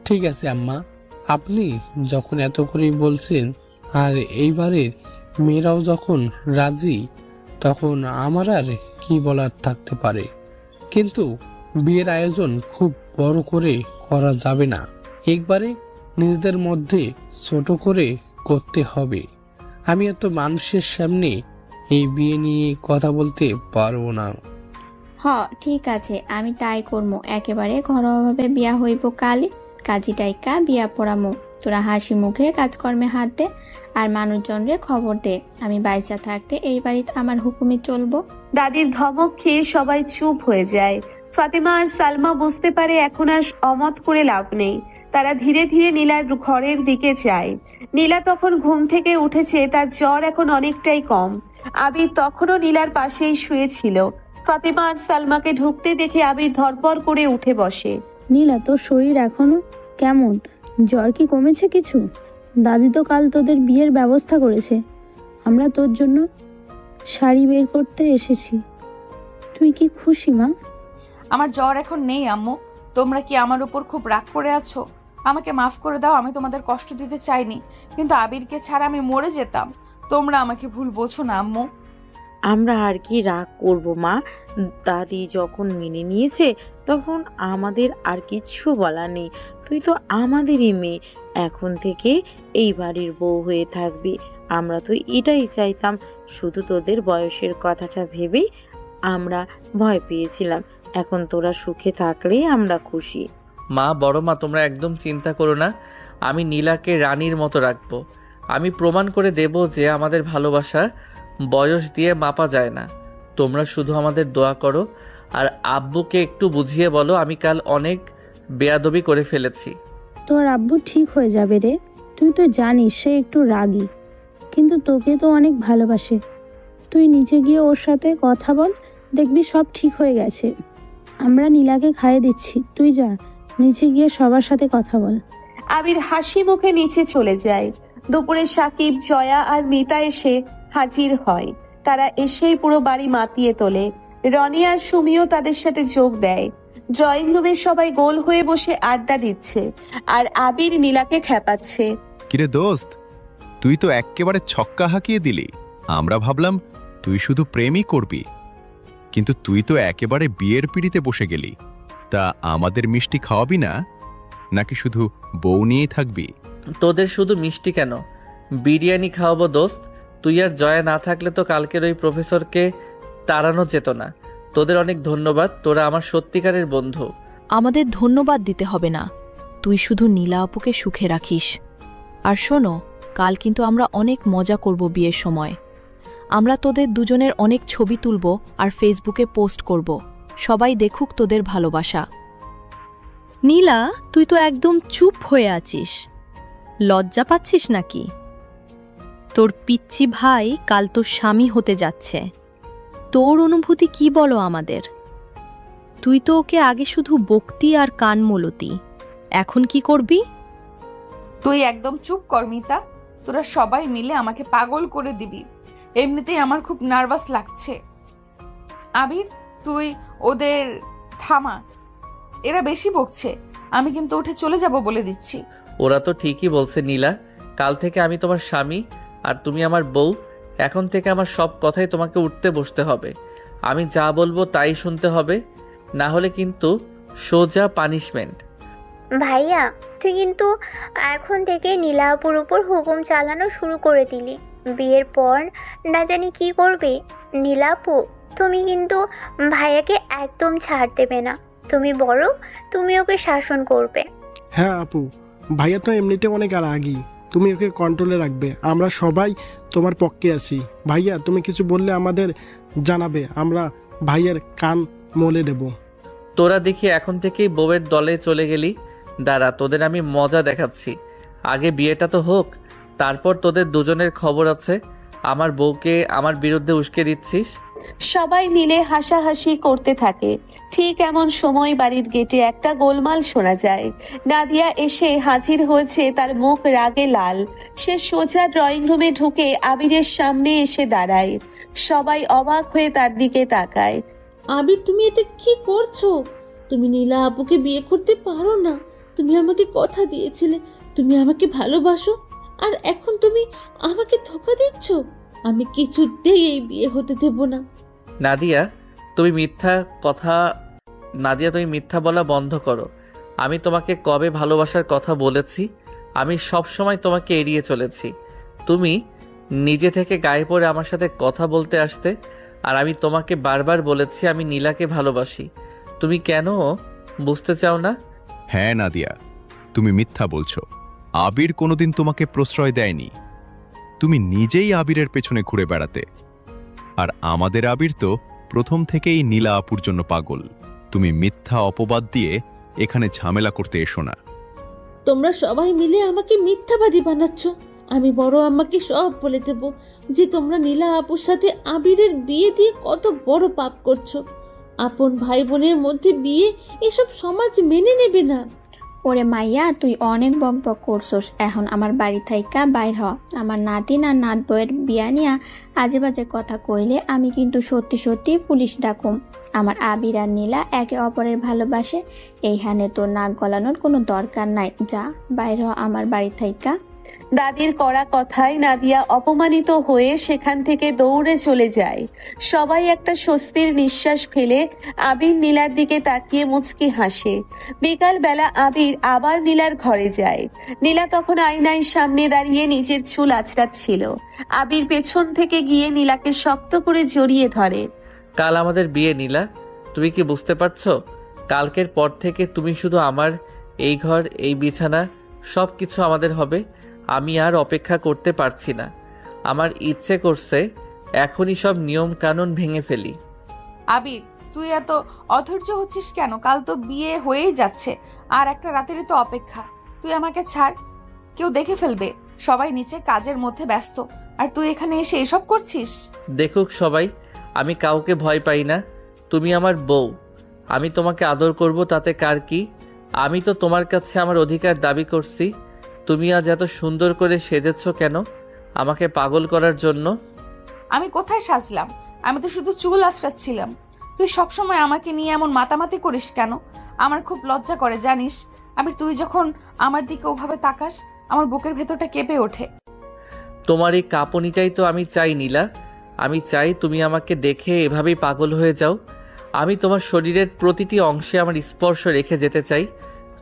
ঠিক আছে আম্মা, আপনি যখন এত করেই বলছেন আর এইবারের মেয়েরাও যখন রাজি, তখন আমার আর কি বলার থাকতে পারে। কিন্তু বিয়ের আয়োজন খুব বড় করে করা যাবে না, একবারে নিজেদের মধ্যে ছোট করে করতে হবে। আমি এত মানুষের সামনে এই বিয়ে নিয়ে কথা বলতে পারবো না। ঠিক আছে, আমি তাই করবো। একেবারে ঘরোয়াভাবে বিয়া হইব কালই। কাজী টাইকা বিয়া পড়ামো। তোরা হাসি মুখে কাজকর্মে হাত দে আর মানুষজনরে খবর দে। আমি বাইচা থাকতে এই বাড়িতে আমার হুকুমে চলবো। দাদির ধমক খেয়ে সবাই চুপ হয়ে যায়। ফাতেমা আর সালমা বুঝতে পারে এখন আর অমত করে লাভ নেই। তারা ধীরে ধীরে নীলার ঘরের দিকে যায়। নীলা তখন ঘুম থেকে উঠেছে, তার জ্বর এখন অনেকটাই কম। আবির তখনও নীলার পাশেই শুয়েছিল। ফাতেমা আর সালমাকে ঢুকতে দেখে আবির ধরপড় করে উঠে বসে। নীলা, তোর শরীর এখনো কেমন? জ্বর কি কমেছে কিছু? দাদি তো কাল তোদের বিয়ের ব্যবস্থা করেছে। আমরা তোর জন্য শাড়ি বের করতে এসেছি। তুই কি খুশি মা? আমার জ্বর এখন নেই আম্মু। তোমরা কি আমার উপর খুব রাগ করে আছো? আমাকে মাফ করে দাও। আমি তোমাদের কষ্ট দিতে চাইনি, কিন্তু আবিরকে ছাড়া আমি মরে যেতাম। তোমরা আমাকে ভুল বোঝো না আম্মু। আমরা আর কি রাগ করব মা? দাদি যখন মেনে নিয়েছে তখন আমাদের আর কিচ্ছু বলার নেই। তুই তো আমাদেরই মেয়ে, এখন থেকে এই বাড়ির বউ হয়ে থাকবি। আমরা তো এটাই চাইতাম, শুধু তোদের বয়সের কথাটা ভেবেই আমরা ভয় পেয়েছিলাম। এখন তোরা সুখে থাকলেই আমরা খুশি। মা, বড় মা, তোমরা একদম চিন্তা করো না। আমি নীলাকে রানীর মতো রাখবো। আমি প্রমাণ করে দেব যে আমাদের ভালোবাসার বয়স দিয়ে মাপা যায় না। তোমরা শুধু আমাদের দোয়া করো আর আব্বুকে একটু বুঝিয়ে বলো আমি কাল অনেক বেয়াদবি করে ফেলেছি। তোর আব্বু ঠিক হয়ে যাবে রে। তুই তো জানিস সে একটু রাগী, কিন্তু তোকে তো অনেক ভালোবাসে। তুই নিচে গিয়ে ওর সাথে কথা বল, দেখবি সব ঠিক হয়ে গেছে। আমরা নীলাকে খাইয়ে দিচ্ছি, তুই যা নিচে গিয়ে সবার সাথে কথা বল। আবির হাসি মুখে নিচে চলে যায়। দুপুরে সাকিব, জয়া আর মিতা এসে হাজির হয়। তারা এসেই পুরো বাড়ি মাতিয়ে তোলে। রনি আর সুমিও তাদের সাথে যোগ দেয়। ড্রয়িং রুমে সবাই গোল হয়ে বসে আড্ডা দিচ্ছে আর আবির নীলাকে খেপাচ্ছে। কিরে দোস্ত, তুই তো এক্কেবারে ছক্কা হাঁকিয়ে দিলি। আমরা ভাবলাম তুই শুধু প্রেমই করবি, কিন্তু তুই তো একেবারে বিয়ের পিড়িতে বসে গেলি। তা আমাদের মিষ্টি খাওয়াবি না, নাকি শুধু বউ নিয়েই থাকবি? তোদের শুধু মিষ্টি কেন, বিরিয়ানি খাওয়াবো দোস্ত। তুই আর জয়া না থাকলে তো কালকের ওই প্রফেসরকে তাড়ানো যেত না। তোদের অনেক ধন্যবাদ, তোরা আমার সত্যিকারের বন্ধু। আমাদের ধন্যবাদ দিতে হবে না, তুই শুধু নীলা আপুকে সুখে রাখিস। আর শোনো, কাল কিন্তু আমরা অনেক মজা করব বিয়ের সময়। আমরা তোদের দুজনের অনেক ছবি তুলব আর ফেসবুকে পোস্ট করব, সবাই দেখুক তোদের ভালোবাসা। নীলা, তুই তো একদম চুপ হয়ে আছিস, লজ্জা পাচ্ছিস নাকি? তোর পিচ্চি ভাই কাল তোর স্বামী হতে যাচ্ছে, তোর অনুভূতি কি বলো আমাদের? তুই তো ওকে আগে শুধু বকতি আর কান মলতি, এখন কি করবি? তুই একদম চুপ কর মিতা, তোরা সবাই মিলে আমাকে পাগল করে দিবি। এমনিতেই আমার খুব নার্ভাস লাগছে। আবির, তুই ওদের থামা, এরা বেশি বকছে। আমি কিন্তু উঠে চলে যাব বলে দিচ্ছি। ওরা তো ঠিকই বলছে নীলা, কাল থেকে আমি তোমার স্বামী আর তুমি আমার বউ। এখন থেকে আমার সব কথাই তোমাকে উঠতে বসতে হবে। আমি যা বলবো তাই শুনতে হবে, না হলে কিন্তু সোজা পানিশমেন্ট। ভাইয়া, তুই কিন্তু এখন থেকে নীলা আপুর উপর হুকুম চালানো শুরু করে দিলি। বিয়ের পর না জানি কি করবে। নীলা আপু, তুমি কিন্তু ভাইয়াকে একদম ছাড় দেবে না। তুমি বড়, তুমি ওকে শাসন করবে। হ্যাঁ আপু, ভাইয়া তো এমনিতে অনেক রাগী, তুমি ওকে কন্ট্রোলে রাখবে। আমরা সবাই তোমার পক্ষে আছি। ভাইয়া, তুমি কিছু বললে আমাদের জানাবে, আমরা ভাইয়ের কান মলে দেব। তোরা দেখি এখন থেকেই বউয়ের দলে চলে গেলি। দাঁড়া, তোদের আমি মজা দেখাচ্ছি। আগে বিয়েটা তো হোক, তারপর তোদের দুজনের খবর আছে। আমার বউকে আমার বিরুদ্ধে উস্কে দিচ্ছিস। সবাই মিলে হাসাহাসি করতে থাকে। ঠিক এমন সময় বাড়ির গেটে একটা গোলমাল শোনা যায়। নাদিয়া এসে হাজির হয়েছে, তার মুখ রাগে লাল। সে সোজা ড্রয়িং রুমে ঢুকে আবিরের সামনে এসে দাঁড়ায়। সবাই অবাক হয়ে তার দিকে তাকায়। আবির, তুমি এটা কি করছো? তুমি নীলা আপুকে বিয়ে করতে পারো না। তুমি আমাকে কথা দিয়েছিলে তুমি আমাকে ভালোবাসো, আর এখন তুমি আমাকে ধোঁকা দিচ্ছ। আমি কিছুতেই এই বিয়ে হতে দেব না। নাদিয়া, তুমি মিথ্যা বলা বন্ধ করো। আমি তোমাকে কবে ভালোবাসার কথা বলেছি? আমি সব সময় তোমাকে এড়িয়ে চলেছি। তুমি নিজে থেকে গায়ে পড়ে আমার সাথে কথা বলতে আসতে, আর আমি তোমাকে বারবার বলেছি আমি নীলাকে ভালোবাসি। তুমি কেন বুঝতে চাও না? হ্যাঁ নাদিয়া, তুমি মিথ্যা বলছো। আবির কোনোদিন তোমাকে প্রশ্রয় দেয়নি। তুমি নিজেই আবিরের পেছনে ঘুরে বেড়াতে। আর আমাদের আবির তো প্রথম থেকেই নীলা আপুর জন্য পাগল। তুমি মিথ্যা অপবাদ দিয়ে এখানে ঝামেলা করতে এসো না। তোমরা সবাই মিলে আমাকে মিথ্যাবাদী বানাচ্ছ। আমি বড় আম্মাকে সব বলে দেব যে তোমরা নীলা আপুর সাথে আবিরের বিয়ে দিয়ে কত বড় পাপ করছো। আপন ভাই বোনের মধ্যে বিয়ে, এসব সমাজ মেনে নেবে না। ওরে মাইয়া, তুই অনেক বক বক করছস। এখন আমার বাড়ি থাইকা বাইর হ। আমার নাতিন আর নাত বউয়ের বিয়া নিয়া আজে বাজে কথা কইলে আমি কিন্তু সত্যি সত্যি পুলিশ ডাকুম। আমার আবির আর নীলা একে অপরের ভালোবাসে, এইখানে তোর নাক গলানোর কোনো দরকার নাই। যা বাইর হ আমার বাড়ি থাইকা। দাদির কড়া কথায় নাদিয়া অপমানিত হয়ে সেখান থেকে দৌড়ে চলে যায়। সবাই একটা স্বস্তির নিঃশ্বাস ফেলে আবির নীলার দিকে তাকিয়ে মুচকি হাসে। বিকাল বেলা আবির আবার নীলার ঘরে যায়। নীলা তখন আয়নায় সামনে দাঁড়িয়ে নিজের চুল আঁচড়াচ্ছিল। আবির পেছন থেকে গিয়ে নীলাকে শক্ত করে জড়িয়ে ধরে। কাল আমাদের বিয়ে নীলা, তুমি কি বুঝতে পারছো? কালকের পর থেকে তুমি শুধু আমার, এই ঘর, এই বিছানা, সব কিছু আমাদের হবে। আমি আর অপেক্ষা করতে পারছি না। আমার ইচ্ছে করছে এখনই সব নিয়ম কানুন ভেঙে ফেলি। আবির, তুই এত অধৈর্য হচ্ছিস কেন? কাল তো বিয়ে হয়েই যাচ্ছে, আর একটা রাতেরই তো অপেক্ষা। তুই আমাকে ছাড়, কেউ দেখে ফেলবে। সবাই নিচে কাজের মধ্যে ব্যস্ত, আর তুই এখানে এসে এসব করছিস। দেখুক সবাই, আমি কাউকে ভয় পাই না। তুমি আমার বউ, আমি তোমাকে আদর করব, তাতে কার কি? আমি তো তোমার কাছে আমার অধিকার দাবি করছি। তুমি আজ এত সুন্দর করে সেজেছ কেন? আমাকে পাগল করার জন্য? আমি কোথায় সাজলাম? আমি তো শুধু চুল আঁচড়াচ্ছিলাম। তুই সবসময় আমাকে নিয়ে এমন মাতামাতি করিস কেন? আমার খুব লজ্জা করে জানিস। আমি তুই যখন আমার দিকে ওভাবে তাকাস, আমার বুকের ভেতরটা কেঁপে ওঠে। তোমার এই কাঁপুনিটাই তো আমি চাই নীলা। আমি চাই তুমি আমাকে দেখে এভাবেই পাগল হয়ে যাও। আমি তোমার শরীরের প্রতিটি অংশে আমার স্পর্শ রেখে যেতে চাই।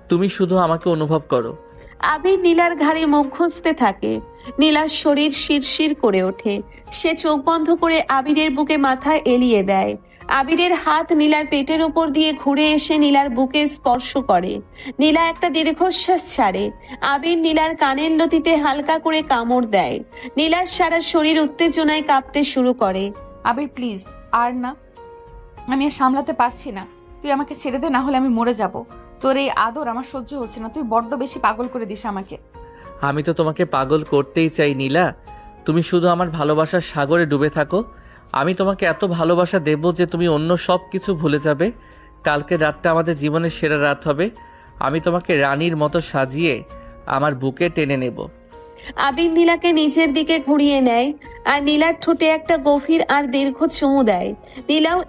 তুমি শুধু আমাকে অনুভব করো। আবির নীলার ঘাড়ে মুখ ঘষতে থাকে। নীলার শরীর শিরশির করে ওঠে। সে চোখ বন্ধ করে আবিরের বুকে মাথা এলিয়ে দেয়। আবিরের হাত নীলার পেটের উপর দিয়ে ঘুরে এসে নীলার বুকে স্পর্শ করে। নীলা একটা দীর্ঘশ্বাস ছাড়ে। আবির নীলার কানের লতিতে হালকা করে কামড় দেয়। নীলার সারা শরীর উত্তেজনায় কাঁপতে শুরু করে। আবির প্লিজ, আর না, আমি আর সামলাতে পারছি না। তুই আমাকে ছেড়ে দে, না হলে আমি মরে যাব। তোর এই আদর আমার সহ্য হচ্ছে না। তুই বড্ড বেশি পাগল করে দিস আমাকে। আমি তো তোমাকে পাগল করতেই চাই নীলা। তুমি শুধু আমার ভালোবাসার সাগরে ডুবে থাকো। আমি তোমাকে এত ভালোবাসা দেব যে তুমি অন্য সব কিছু ভুলে যাবে। কালকে রাতটা আমাদের জীবনের সেরা রাত হবে। আমি তোমাকে রানীর মতো সাজিয়ে আমার বুকে টেনে নেব। আবির নীলাকে নিচের দিকে ঘুরিয়ে নেয় আর নীলার ঠোঁটে একটা গভীর আর দীর্ঘ চুমু দেয়। নীলাও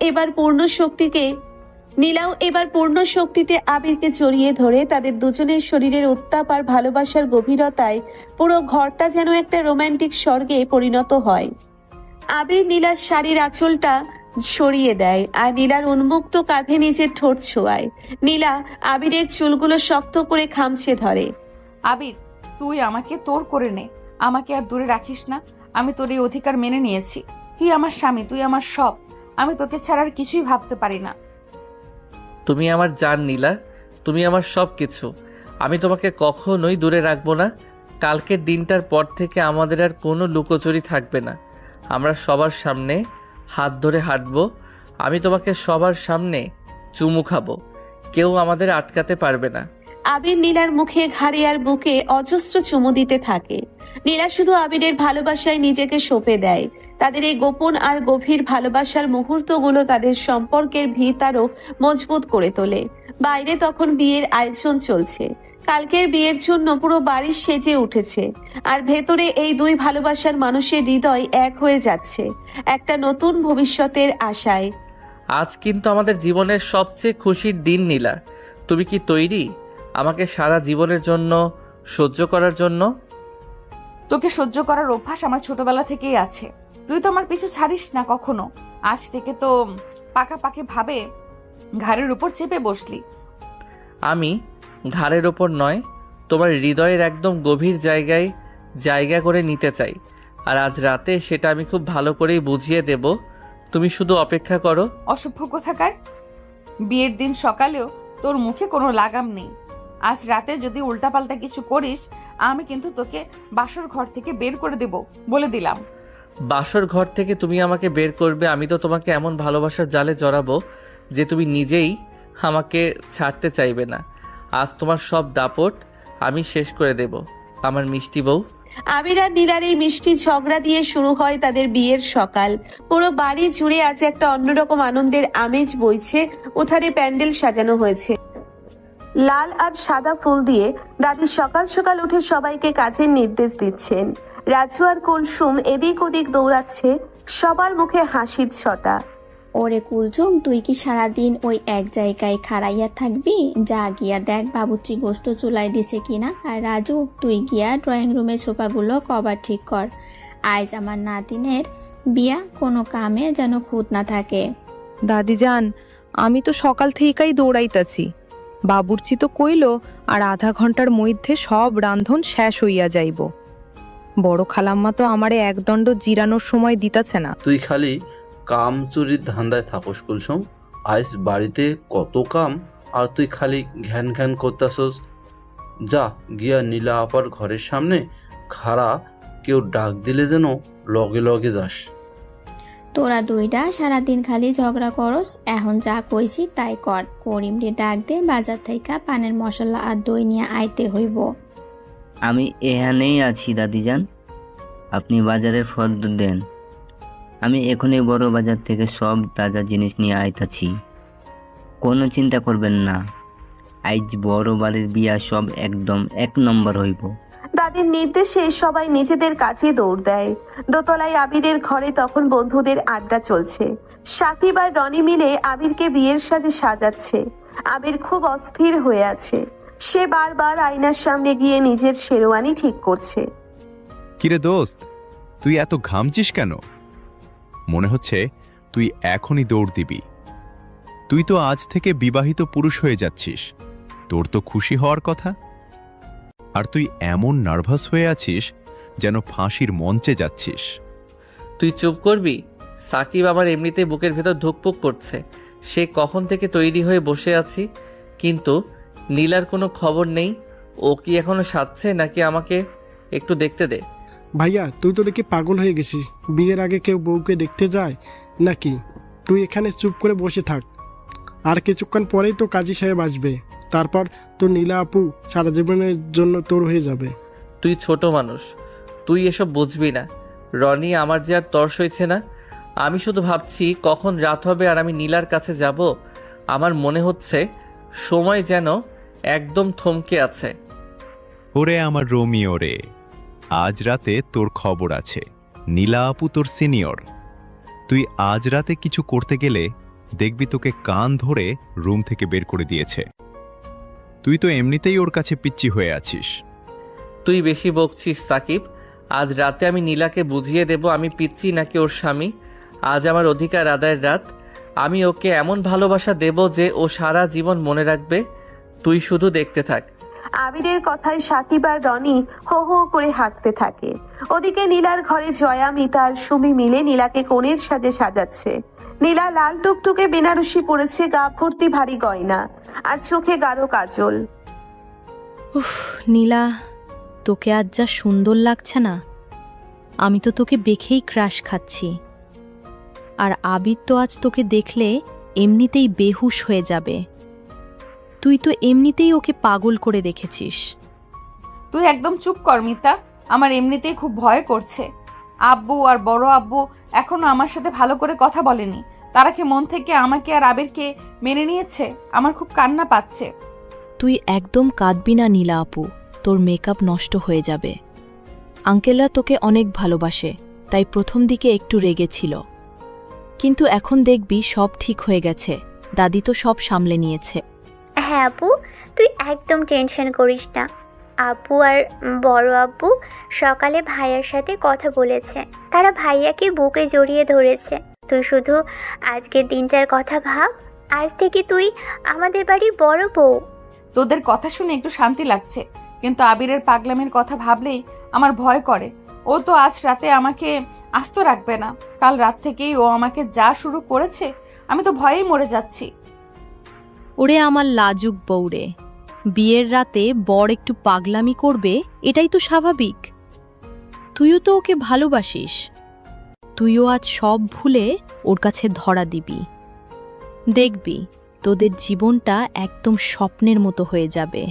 এবার পূর্ণ শক্তিতে আবিরকে জড়িয়ে ধরে তাদের দুজনের শরীরের উত্তাপ আর ভালোবাসার গভীরতায় পুরো ঘরটা যেন একটা রোমান্টিক স্বর্গে পরিণত হয়। আবির নীলার শাড়ির আঁচলটা সরিয়ে দেয় আর নীলার উন্মুক্ত কাঁধে নিজের ঠোঁট ছোঁয়ায়। নীলা আবিরের চুলগুলো শক্ত করে খামচে ধরে। আবির, তুই আমাকে তোর করে নে, আমাকে আর দূরে রাখিস না। আমি তোর এই অধিকার মেনে নিয়েছি। তুই আমার স্বামী, তুই আমার সব। আমি তোকে ছাড়া আর কিছুই ভাবতে পারি না। তুমি আমার জান নীলা, তুমি আমার সব কিছু। আমি তোমাকে কখনোই দূরে রাখবো না। কালকের দিনটার পর থেকে আমাদের আর কোনো লুকোচুরি থাকবে না। আমরা সবার সামনে হাত ধরে হাঁটবো। আমি তোমাকে সবার সামনে চুমু খাবো। কেউ আমাদের আটকাতে পারবে না। আবির নীলার মুখে, ঘাড়ে আর বুকে অজস্র চুমু দিতে থাকে। নীলা শুধু আবিরের ভালোবাসায় নিজেকে সঁপে দেয়। তাদের এই গোপন আর গভীর ভালোবাসার মুহূর্তগুলো তাদের সম্পর্কের ভিত আরো মজবুত করে তোলে। বাইরে তখন বিয়ের আয়োজন চলছে। কালকের বিয়ের জন্য পুরো বাড়ি সেজে উঠেছে, আর ভেতরে এই দুই ভালোবাসার মানুষের হৃদয় এক হয়ে যাচ্ছে একটা নতুন ভবিষ্যতের আশায়। আজ কিন্তু আমাদের জীবনের সবচেয়ে খুশির দিন নীলা। তুমি কি তৈরি আমাকে সারা জীবনের জন্য সহ্য করার জন্য? তোকে সহ্য করার অভ্যাস আমার ছোটবেলা থেকেই আছে। তুই তো আমার পিছু ছাড়িস না কখনো। আজ থেকে তো পাকাপাকি ভাবে ঘাড়ের উপর চেপে বসলি। আমি ঘাড়ের ওপর নয়, তোমার হৃদয়ের একদম গভীর জায়গায় জায়গা করে নিতে চাই। আর আজ রাতে সেটা আমি খুব ভালো করেই বুঝিয়ে দেব। তুমি শুধু অপেক্ষা করো। অসভ্য কোথাকার! বিয়ের দিন সকালেও তোর মুখে কোনো লাগাম নেই। আজ রাতে যদি উল্টাপাল্টা কিছু করিস, আমি কিন্তু তোকে বাসর ঘর থেকে বের করে দেব, বলে দিলাম। বাসর ঘর থেকে তুমি আমাকে বের করবে? আমি তো তোমাকে এমন ভালোবাসার জালে জড়াবো যে তুমি নিজেই আমাকে ছাড়তে চাইবে না। আজ তোমার সব দাপট আমি শেষ করে দেব, আমার মিষ্টি বউ। আবির আর নীলার এই মিষ্টি ঝগড়া দিয়ে শুরু হয় তাদের বিয়ের সকাল। পুরো বাড়ি জুড়ে আজ একটা অন্যরকম আনন্দের আমেজ বইছে। উঠানে প্যান্ডেল সাজানো হয়েছে লাল আর সাদা ফুল দিয়ে। দাদি সকাল সকাল উঠে সবাইকে কাজের নির্দেশ দিচ্ছেন। রাজু আর কুলসুম এদিক ওদিক দৌড়াচ্ছে। সবার মুখে হাসির ছটা। ওরে কুলচুম, তুই কি সারাদিন ওই এক জায়গায় খাড়াইয়া থাকবি? যা গিয়া দেখ বাবুর্চি গোস্ত চুলাই দিছে কিনা। আর রাজু, তুই গিয়া ড্রয়িং রুমের সোফাগুলো কভার ঠিক কর। আজ আমার নাতিনের বিয়া, কোনো কামে যেন খুঁত না থাকে। দাদিজান, আমি তো সকাল থেকেই দৌড়াইতাছি। বাবুর্চি তো কইল আর আধা ঘন্টার মধ্যে সব রান্ধন শেষ হইয়া যাইব। বড় খালাম্মা তো আমারে একদণ্ড জিরানোর সময় দিতাছে না। তুই খালি কাম চুরির ধান্দায় থাকস কুলসুম। আজ বাড়িতে কত কাম, আর তুই খালি ঘ্যান ঘ্যান করতাছস। যা গিয়া নীলা আপার ঘরের সামনে খাড়া, কেউ ডাক দিলে যেন লগে লগে যাস। তোরা দুইটা সারাদিন খালি ঝগড়া করস, এখন যা কইছি তাই কর। করিমরে ডাক দে, বাজার থেকে পানের মশলা আর দই নিয়ে আইতে হইব। আমি এখানেই আছি দাদিজান, আপনি বাজারের ফর্দ দেন। আমি এখনই বড় বাজার থেকে সব তাজা জিনিস নিয়ে আইতাছি, কোনো চিন্তা করবেন না। আজ বড় বাড়ির বিয়া সব একদম 1 নম্বর হইব। দাদির নির্দেশে সবাই নিজেদের কাছে দৌড় দেয়। দোতলায় আবিরের ঘরে তখন বন্ধুদের আড্ডা চলছে। সাকিব আর রনি মিলে আবিরকে বিয়ের সাজে সাজাচ্ছে। আবির খুব অস্থির হয়ে আছে। সে বারবার আয়নার সামনে গিয়ে নিজের শেরওয়ানি ঠিক করছে। কিরে দোস্ত, তুই এত ঘামছিস কেন? মনে হচ্ছে তুই এখনই দৌড় দিবি। তুই তো আজ থেকে বিবাহিত পুরুষ হয়ে যাচ্ছিস, তোর তো খুশি হওয়ার কথা। আর তুই এমন নার্ভাস হয়ে আছিস যেন ফাঁসির মঞ্চে যাচ্ছিস। তুই চুপ করবি? সাকিব আমার এমনিতে বুকের ভেতর ধুকপুক করছে। সে কখন থেকে তৈরি হয়ে বসে আছি, কিন্তু নীলার কোনো খবর নেই। ও কি এখনো সাজছে নাকি? আমাকে একটু দেখতে দে। ভাইয়া, তুই তো দেখি পাগল হয়ে গেছিস। বিয়ের আগে কেউ বউকে দেখতে যায় নাকি? তুই এখানে চুপ করে বসে থাক, আর কিছুক্ষণ পরেই তো কাজী সাহেব আসবে। তারপর তোর নীলা আপু সারা জীবনের জন্য তোর হয়ে যাবে। তুই ছোট মানুষ, তুই এসব বুঝবি না। রনি, আমার যে আর তর্স হয়েছে না। আমি শুধু ভাবছি কখন রাত হবে আর আমি নীলার কাছে যাব। আমার মনে হচ্ছে সময় যেন একদম থমকে আছে। ওরে আমার রোমিও রে, আজ রাতে তোর খবর আছে। নীলা আপু তোর সিনিয়র। তুই আজ রাতে কিছু করতে গেলে দেখবি তোকে কান ধরে রুম থেকে বের করে দিয়েছে। তুই তো এমনিতেই ওর কাছে পিচ্চি হয়ে আছিস। তুই বেশি বকছিস সাকিব। আজ রাতে আমি নীলাকে বুঝিয়ে দেব আমি পিচ্ছি নাকি ওর স্বামী। আজ আমার অধিকার আদায়ের রাত। আমি ওকে এমন ভালোবাসা দেব যে ও সারা জীবন মনে রাখবে। তুই শুধু দেখতে থাক। আবিরের কথায় সাকিব আর রনি হো হো করে হাসতে থাকে। ওদিকে নীলার ঘরে জয়া, মিতা আর সুমি মিলে নীলাকে কনের সাজে সাজাচ্ছে। নীলা লাল টুকটুকে বেনারসি পরেছে, গা ভর্তি ভারী গয়না, আর চোখে গাঢ় কাজল। উফ নীলা, তোকে আজ যা সুন্দর লাগছে না। আমি তো তোকে দেখেই ক্রাশ খাচ্ছি। আর আবির তো আজ তোকে দেখলে এমনিতেই বেহুশ হয়ে যাবে। তুই তো এমনিতেই ওকে পাগল করে দেখেছিস। তুই একদম চুপ কর মিতা, আমার এমনিতেই খুব ভয় করছে। আব্বু আর বড় আব্বু এখনো আমার সাথে ভালো করে কথা বলেনি। তারা কি মন থেকে আমাকে আর আবিরকে মেনে নিয়েছে? আমার খুব কান্না পাচ্ছে। তুই একদম কাঁদবি না নীলা আপু, তোর মেকআপ নষ্ট হয়ে যাবে। আঙ্কেলরা তোকে অনেক ভালোবাসে, তাই প্রথম দিকে একটু রেগেছিল, কিন্তু এখন দেখবি সব ঠিক হয়ে গেছে। দাদি তো সব সামলে নিয়েছে। হ্যাঁ আপু, তুই একদম টেনশন করিস না। আপু আর বড় আব্বু সকালে ভাইয়ার সাথে কথা বলেছে। তারা ভাইয়াকে বুকে জড়িয়ে ধরেছে। তুই শুধু আজকের দিনটার কথা ভাব। আজ থেকে তুই আমাদের বাড়ির বড় বউ। তোদের কথা শুনে একটু শান্তি লাগছে, কিন্তু আবিরের পাগলামির কথা ভাবলেই আমার ভয় করে। ও তো আজ রাতে আমাকে আস্ত রাখবে না। কাল রাত থেকেই ও আমাকে যা শুরু করেছে, আমি তো ভয়েই মরে যাচ্ছি। ওরে আমার লাজুক বউরে, বিয়ের রাতে বর একটু পাগলামি করবে, এটাই তো স্বাভাবিক। তুইও তো ওকে ভালোবাসিস। তুইও আজ সব ভুলে ওর কাছে ধরা দিবি। দেখবি তোদের জীবনটা একদম স্বপ্নের মতো হয়ে যাবে।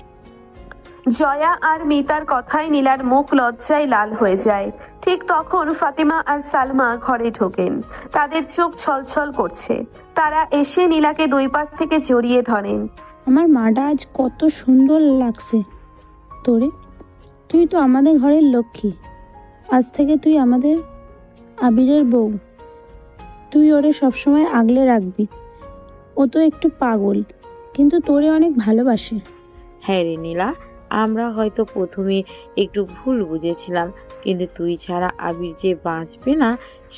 জয়া আর মিতার কথায় নীলার মুখ লজ্জায় লাল হয়ে যায়। ঠিক তখন ফাতিমা আর সালমা ঘরে ঢোকেন। তাদের চোখ ছলছল করছে। তারা এসে নীলাকে দুই পাশ থেকে জড়িয়ে ধরেন। আমার মাটা আজ কত সুন্দর লাগছে তোরে। তুই তো আমাদের ঘরের লক্ষ্মী। আজ থেকে তুই আমাদের আবিরের বউ। তুই ওরে সবসময় আগলে রাখবি। ও তো একটু পাগল, কিন্তু তোরে অনেক ভালোবাসে। হ্যাঁ রে নীলা, আমরা হয়তো প্রথমে একটু ভুল বুঝেছিলাম, কিন্তু তুই ছাড়া আবির যে বাঁচবে না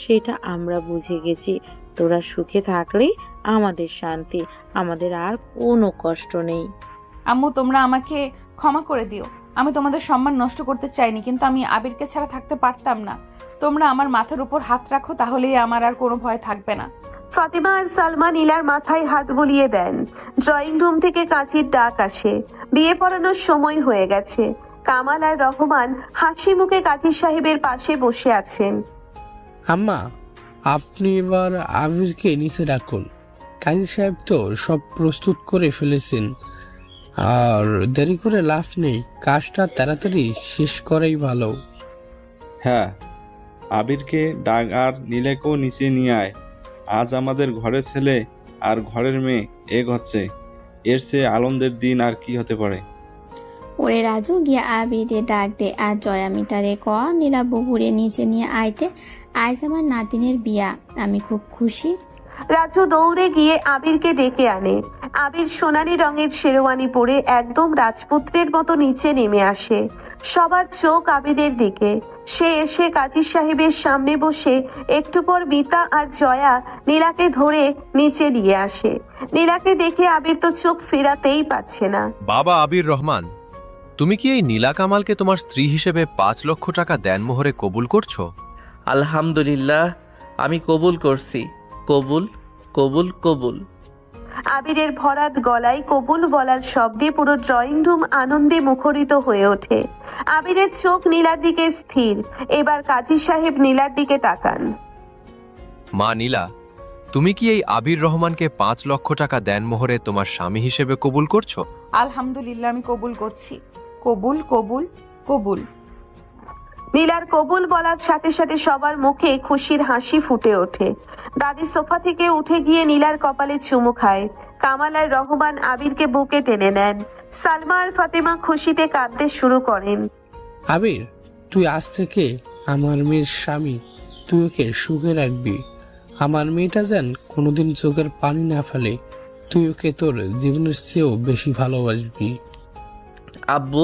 সেটা আমরা বুঝে গেছি। তোরা সুখে থাকলেই আমাদের শান্তি, আমাদের আর কোনো কষ্ট নেই। আম্মু, তোমরা আমাকে ক্ষমা করে দিও। আমি তোমাদের সম্মান নষ্ট করতে চাইনি, কিন্তু আমি আবিরকে ছাড়া থাকতে পারতাম না। তোমরা আমার মাথার উপর হাত রাখো, তাহলেই আমার আর কোনো ভয় থাকবে না। ফাতিমা আর সালমা নীলার মাথায় হাত বুলিয়ে দেন। ড্রয়িং রুম থেকে কাঁচির ডাক আসে। বিয়ে পড়ানোর সময় হয়ে গেছে। কামাল আর রহমান হাসি মুখে কাজী সাহেবের পাশে বসে আছেন। আম্মা, আপনি এবার আবিরকে নিচে ডাকুন। কাজী সাহেব তো সব প্রস্তুত করে ফেলেছেন, আর দেরি করে লাভ নেই। কাজটা তাড়াতাড়ি শেষ করাই ভালো। হ্যাঁ, আবিরকে ডাক আর নীলাকেও নিচে নিয়ে আয়। আজ আমাদের ঘরের ছেলে আর ঘরের মেয়ে এক হচ্ছে, এর চেয়ে আনন্দের দিন আর কি হতে পারে। ওরে রাজু, গিয়া আবিরে ডাক দে আর জয়া মিটারে ক নীলা বুবুরে নিচে নিয়ে আইতে। আজ আমার নাতিনের বিয়া, আমি খুব খুশি। রাজু দৌড়ে গিয়ে আবিরকে ডেকে আনে। আবির সোনালি রঙের শেরওয়ানি পরে একদম রাজপুত্রের মতো নিচে নেমে আসে। সবার চোখ আবিরের দিকে। সে এসে কাজী সাহেবের সামনে বসে একটু পর মিতা আর জয়া নীলাকে ধরে নিচে নিয়ে আসে। নীলাকে দেখে আবির তো চোখ ফেরাতেই পারছে না। বাবা আবির রহমান, তুমি কি এই নীলা কামালকে তোমার স্ত্রী হিসেবে 5 লক্ষ টাকা দেনমোহরে কবুল করছো? আলহামদুলিল্লাহ, আমি কবুল করছি। কবুল কবুল কবুল। আবিরের ভরাট গলায় কবুল বলার শব্দে পুরো ড্রয়িং রুম আনন্দে মুখরিত হয়ে ওঠে। আবিরের চোখ নীলার দিকে স্থির। এবার কাজী সাহেব নীলার দিকে তাকান। মা নীলা, তুমি কি এই আবির রহমানকে 5 লক্ষ টাকা দেনমোহরে তোমার স্বামী হিসেবে কবুল করছো? আলহামদুলিল্লাহ, আমি কবুল করছি। কবুল কবুল কবুল। নীলার কবুল বলার সাথে সাথে সবার মুখে খুশির হাসি ফুটে ওঠে। দাদি সোফা থেকে উঠে গিয়ে নীলার কপালে চুমু খায়। কামাল আর রহমান আবিরকে বুকে টেনে নেন। সালমা আর ফাতেমা খুশিতে কাঁদতে শুরু করেন। আবির, তুই আজ থেকে আমার মেয়ের স্বামী। তুই ওকে সুখে রাখবি। আমার মেয়েটা যেন কোনোদিন চোখের পানি না ফেলে। তুই ওকে তোর জীবনের চেয়েও বেশি ভালোবাসবি। আব্বু,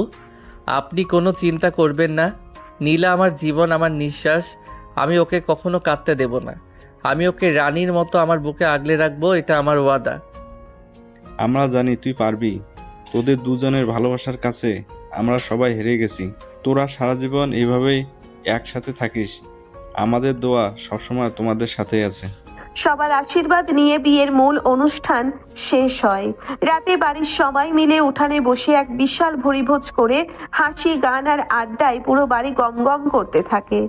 আপনি কোনো চিন্তা করবেন না। নীলা আমার জীবন, আমার নিঃশ্বাস। আমি ওকে কখনো কাঁদতে দেব না। আমি ওকে রানীর মতো আমার বুকে আগলে রাখবো, এটা আমার ওয়াদা। আমরা জানি তুই পারবি। তোদের দুজনের ভালোবাসার কাছে আমরা সবাই হেরে গেছি। তোরা সারা জীবন এইভাবেই একসাথে থাকিস। আমাদের দোয়া সবসময় তোমাদের সাথেই আছে। সবার আশীর্বাদ নিয়ে বিয়ের মূল অনুষ্ঠান শেষ হয়। রাতে বাড়ির সবাই মিলে উঠানে বসে এক বিশাল ভুরিভোজ করে হাসি, গান আর আড্ডায় পুরো বাড়ি গমগম করতে থাকে।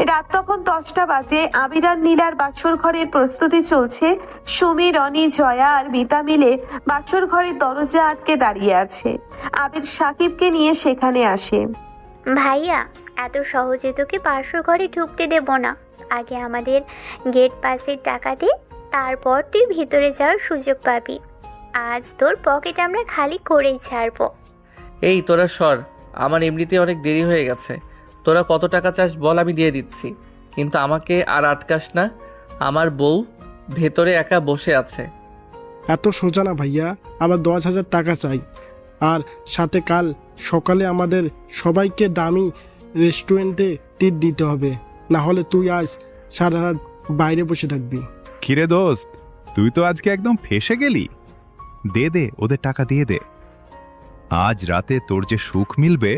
রাত তখন 10টা বাজে। আবির আর নীলার বাসর ঘরের প্রস্তুতি চলছে। সুমি, রনি, জয়া আর মিতা মিলে বাসর ঘরের দরজা আটকে দাঁড়িয়ে আছে। আবির সাকিবকে নিয়ে সেখানে আসে। ভাইয়া, এত সহজে তোকে পাশের ঘরে ঢুকতে দেব না। আগে আমাদের গেট পাসের টাকা দে, তারপর তুই ভিতরে যাওয়ার সুযোগ পাবি। আজ তোর পকেট আমরা খালি করেই ছাড়বো। এই তোরা সর, আমার এমনিতে অনেক দেরি হয়ে গেছে। তোরা কত টাকা চাস বল, আমি দিয়ে দিচ্ছি, কিন্তু আমাকে আর আটকাস না। আমার বউ ভেতরে একা বসে আছে। এত সোজা না ভাইয়া, আবার 10,000 টাকা চাই। আর সাথে কাল সকালে আমাদের সবাইকে দামি রেস্টুরেন্টে টিট দিতে হবে, না হলে তুই আজ সারা রাত বাইরে বসে থাকবি। কিরে দোস্ত, তুই তো আজকে একদম ফেসে গেলি। দে দে, ওদের টাকা দিয়ে দে। আজ রাতে তোর যে সুখ মিলবে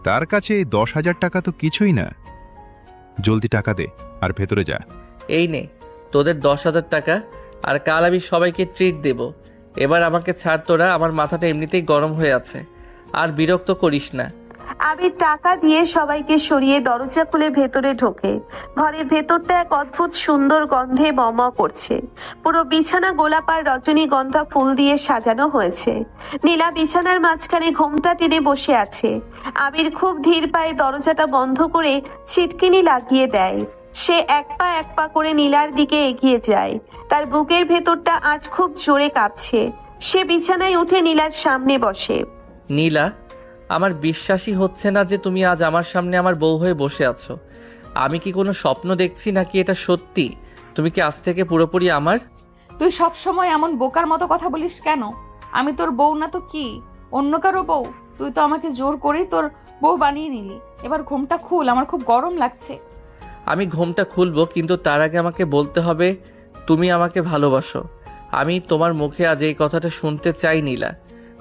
তার কাছে এই 10,000 টাকা তো কিছুই না। জলদি টাকা দে আর ভেতরে যা। এই নে তোদের 10,000 টাকা, আর কাল আমি সবাইকে ট্রিট দেব। এবার আমাকে ছাড় তোরা, আমার মাথাটা এমনিতেই গরম হয়ে আছে। আর বিরক্ত করিস না। আবির টাকা দিয়ে সবাইকে সরিয়ে দরজা খুলে ভেতরে ঢোকে। ঘরের ভেতরটা এক অদ্ভুত সুন্দর গন্ধে মমা করছে। পুরো বিছানা গোলাপ আর রজনীগন্ধা ফুল দিয়ে সাজানো হয়েছে। নীলা বিছানার মাঝখানে ঘোমটা টেনে বসে আছে। আবির খুব ধীর পায়ে দরজাটা বন্ধ করে ছিটকিনি লাগিয়ে দেয়। সে এক পা করে নীলার দিকে এগিয়ে যায়। তার বুকের ভেতরটা আজ খুব জোরে কাঁপছে। সে বিছানায় উঠে নীলার সামনে বসে। নীলা, আমার বিশ্বাসই হচ্ছে না যে তুমি আজ আমার সামনে আমার বউ হয়ে বসে আছো। আমি কি কোনো স্বপ্ন দেখছি নাকি এটা সত্যি? তুমি কি আজ থেকে পুরোপুরি আমার? তুই সব সময় এমন বোকার মতো কথা বলিস কেন? আমি তোর বউ না তো কি অন্য কারো বউ? তুই তো আমাকে জোর করেই তোর বউ বানিয়ে নিলি। এবার ঘুমটা খুল, আমার খুব গরম লাগছে। আমি ঘুমটা খুলবো, কিন্তু তার আগে আমাকে বলতে হবে তুমি আমাকে ভালোবাসো। আমি তোমার মুখে আজ এই কথাটা শুনতে চাই নীলা।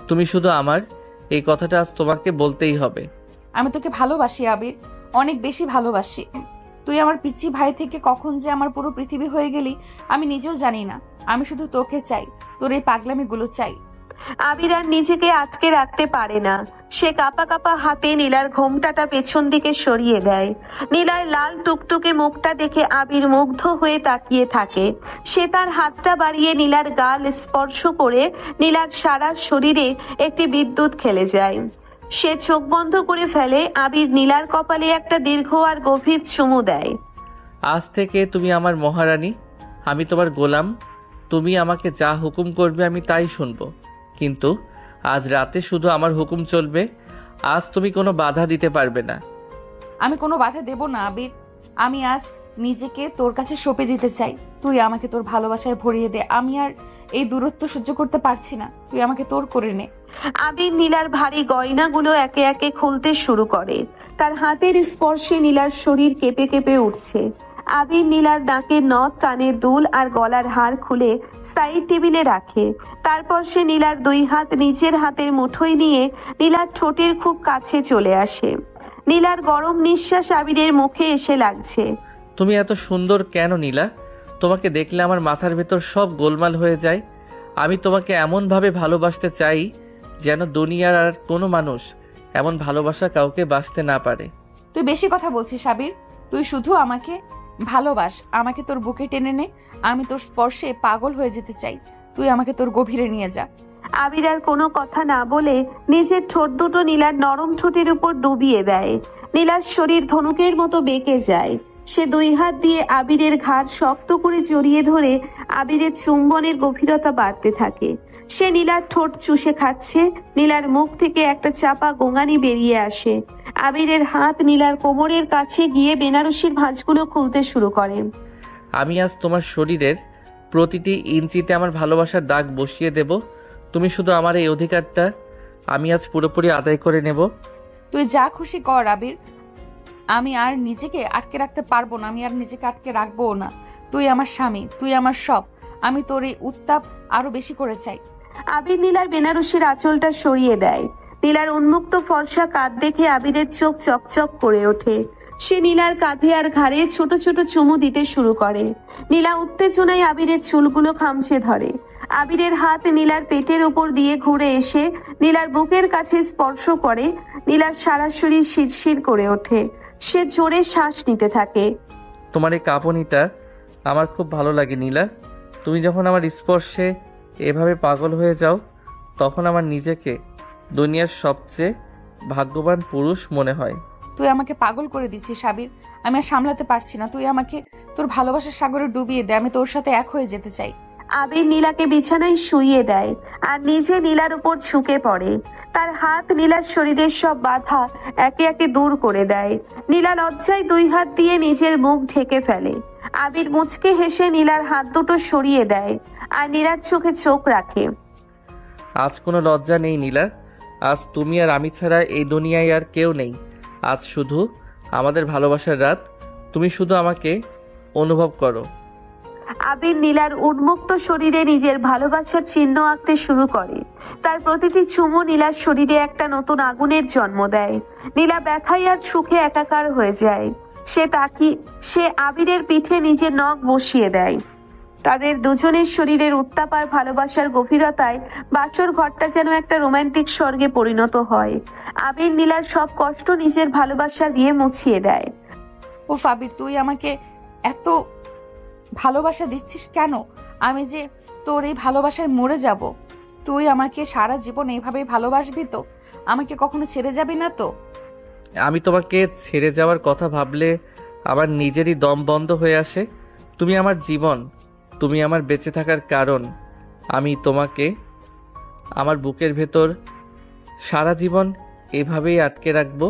তুমি শুধু আমার, এই কথাটা আজ তোমাকে বলতেই হবে। আমি তোকে ভালোবাসি আবির, অনেক বেশি ভালোবাসি। তুই আমার পিচ্চি ভাই থেকে কখন যে আমার পুরো পৃথিবী হয়ে গেলি আমি নিজেও জানি না। আমি শুধু তোকে চাই, তোর এই পাগলামিগুলো চাই। আবির আর নিজেকে আটকে রাখতে পারে না। সে কাঁপা কাঁপা হাতে নীলার ঘোমটাটা পেছন দিকে সরিয়ে দেয়। নীলার লাল টুকটুকে মুখটা দেখে আবির মুগ্ধ হয়ে তাকিয়ে থাকে। সে তার হাতটা বাড়িয়ে নীলার গাল স্পর্শ করে নীলার সারা শরীরে একটি বিদ্যুৎ খেলে যায়। সে চোখ বন্ধ করে ফেলে। আবির নীলার কপালে একটা দীর্ঘ আর গভীর চুমু দেয়। আজ থেকে তুমি আমার মহারানী, আমি তোমার গোলাম। তুমি আমাকে যা হুকুম করবে আমি তাই শুনবো, কিন্তু আজ রাতে শুধু আমার হুকুম চলবে। আজ তুমি কোনো বাধা দিতে পারবে না। আমি কোনো বাধা দেব না আবির। আমি আজ নিজেকে তোর কাছে সঁপে দিতে চাই। তুই আমাকে তোর ভালোবাসায় ভরিয়ে দে। আমি আর এই দূরত্ব সহ্য করতে পারছি না। তুই আমাকে তোর করে নে। আবির নীলার ভারী গয়নাগুলো একে একে খুলতে শুরু করে। তার হাতের স্পর্শে নীলার শরীর কেঁপে কেঁপে উঠছে। আবির নীলার নাকের নথ, কানের দুল আর গলার হার খুলে সাইড টেবিলে রাখে। তারপর সে নীলার দুই হাত নিজের হাতের মুঠোয় নিয়ে নীলার ঠোঁটের খুব কাছে চলে আসে। নীলার গরম নিঃশ্বাস আবিরের মুখে এসে লাগছে। তুমি এত সুন্দর কেন নীলা? তোমাকে দেখলে আমার মাথার ভেতর সব গোলমাল হয়ে যায়। আমি তোমাকে এমনভাবে ভালোবাসতে চাই যেন দুনিয়ার আর কোনো মানুষ এমন ভালোবাসা কাউকে বাসতে না পারে। তুই বেশি কথা বলছিস আবির। তুই শুধু আমাকে ভালোবাস, আমাকে তোর বুকে টেনে নে। আমি তোর স্পর্শে পাগল হয়ে যেতে চাই। তুই আমাকে তোর গভীরে নিয়ে যা। আবির আর কোনো কথা না বলে নিজের ঠোঁট দুটো নীলার নরম ঠোঁটের উপর ডুবিয়ে দেয়। নীলার শরীর ধনুকের মতো বেঁকে যায়। সে দুই হাত দিয়ে আবিরের ঘাড় শক্ত করে জড়িয়ে ধরে আবিরের চুম্বনের গভীরতা বাড়তে থাকে। সে নীলার ঠোঁট চুষে খাচ্ছে। নীলার মুখ থেকে একটা চাপা গোঙানি বেরিয়ে আসে। আবিরের হাত নীলার কোমরের কাছে গিয়ে বেনারসির ভাঁজগুলো খুলতে শুরু করে। আমি আজ তোমার শরীরের প্রতিটি ইঞ্চিতে আমার ভালোবাসার দাগ বসিয়ে দেব। তুমি শুধু আমার এই অধিকারটা আমি আজ পুরোপুরি আদায় করে নেব। তুই যা খুশি কর আবির। আমি আর নিজেকে আটকে রাখতে পারবো না। আমি আর নিজেকে আটকে রাখবো না। তুই আমার স্বামী, তুই আমার সব। আমি তোর এই উত্তাপ আরো বেশি করে চাই। আবির নীলার বেনারসির আঁচলটা সরিয়ে দেয়। নীলার উন্মুক্ত ফর্সা কাঁধ দেখে আবিরের চোখ চকচক করে ওঠে। সে নীলার কাঁধে আর ঘাড়ে ছোট ছোট চুমু দিতে শুরু করে। নীলা উত্তেজনায় আবিরের চুলগুলো খামচে ধরে। আবিরের হাত নীলার পেটের ওপর দিয়ে ঘুরে এসে নীলার বুকের কাছে স্পর্শ করে। নীলার সারা শরীর শিরশির করে ওঠে। সে জোরে শ্বাস নিতে থাকে। তোমার এই কাঁপুনিটা আমার খুব ভালো লাগে নীলা। তুমি যখন আমার স্পর্শে এভাবে পাগল হয়ে যাও তখন আমার নিজেকে দুনিয়ার সবচেয়ে ভাগ্যবান পুরুষ মনে হয়। তুই আমাকে পাগল করে দিচ্ছিস আবির। আমি আর সামলাতে পারছি না। তুই আমাকে তোর ভালোবাসার সাগরে ডুবিয়ে দে। আমি তোর সাথে এক হয়ে যেতে চাই। আবির নীলাকে বিছানায় শুইয়ে দেয় আর নিজে নীলার উপর ঝুঁকে পড়ে। তার হাত নীলার শরীরের সব বাধা একে একে দূর করে দেয়। নীলা লজ্জায় দুই হাত দিয়ে নিজের মুখ ঢেকে ফেলে। আবির মুচকে হেসে নীলার হাত দুটো সরিয়ে দেয় আর নীলার চোখে চোখ রাখে। আজ কোনো লজ্জা নেই নীলা। আজ তুমি আর আমি ছাড়া এই দুনিয়ায় আর কেউ নেই। আজ শুধু আমাদের ভালোবাসার রাত। তুমি শুধু আমাকে অনুভব করো। আবির নীলার উন্মুক্ত শরীরে নিজের ভালোবাসার চিহ্ন আঁকতে শুরু করে। তার প্রতিটি চুমু নীলার শরীরে একটা নতুন আগুনের জন্ম দেয়। নীলা ব্যথায় আর সুখে একাকার হয়ে যায়। সে আবিরের পিঠে নিজের নখ বসিয়ে দেয়। তাদের দুজনের শরীরের উত্তাপ আর ভালোবাসার গভীরতায় বাসর ঘরটা যেন একটা রোমান্টিক স্বর্গে পরিণত হয়। আবির নীলার সব কষ্ট নিজের ভালোবাসা দিয়ে মুছিয়ে দেয়। উফ আবির, তুই আমাকে এত ভালোবাসা দিচ্ছিস কেন? আমি যে তোর এই ভালোবাসায় মরে যাব। তুই আমাকে সারা জীবন এইভাবেই ভালোবাসবি তো? আমাকে কখনো ছেড়ে যাবি না তো? আমি তোমাকে ছেড়ে যাওয়ার কথা ভাবলে আমার নিজেরই দম বন্ধ হয়ে আসে। তুমি আমার জীবন, তুমি আমার বেঁচে থাকার কারণ। আমি তোমাকে আমার বুকের ভেতর সারা জীবন এভাবেই আটকে রাখবো।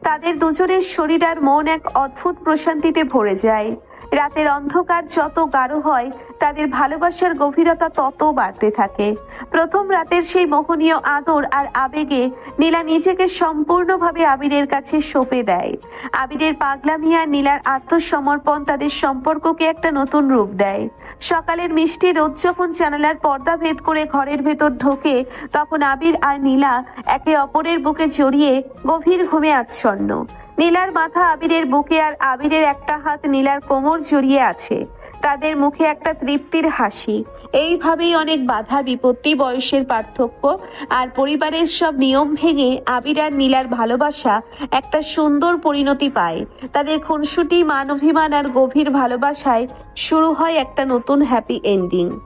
তাদের দুজনের শরীর আর মন এক অদ্ভুত প্রশান্তিতে ভরে যায়। রাতের অন্ধকার যত গাঢ় হয় তাদের ভালোবাসার গভীরতা তত বাড়তে থাকে। প্রথম রাতের সেই মোহনীয় আদর আর আবেগে নীলা নিজেকে সম্পূর্ণভাবে আবিরের কাছে সঁপে দেয়। আবিরের পাগলামি আর নীলার আত্মসমর্পণ তাদের সম্পর্ককে একটা নতুন রূপ দেয়। সকালের মিষ্টি রোদ যখন জানালার পর্দা ভেদ করে ঘরের ভেতর ঢোকে, তখন আবির আর নীলা একে অপরের বুকে জড়িয়ে গভীর ঘুমে আচ্ছন্ন। নীলার মাথা আবিরের বুকে আর আবিরের একটা হাত নীলার কোমর জড়িয়ে আছে। তাদের মুখে একটা তৃপ্তির হাসি। এইভাবেই অনেক বাধা বিপত্তি, বয়সের পার্থক্য আর পরিবারের সব নিয়ম ভেঙে আবির আর নীলার ভালোবাসা একটা সুন্দর পরিণতি পায়। তাদের খুনসুটি, মান অভিমান আর গভীর ভালোবাসায় শুরু হয় একটা নতুন হ্যাপি এন্ডিং।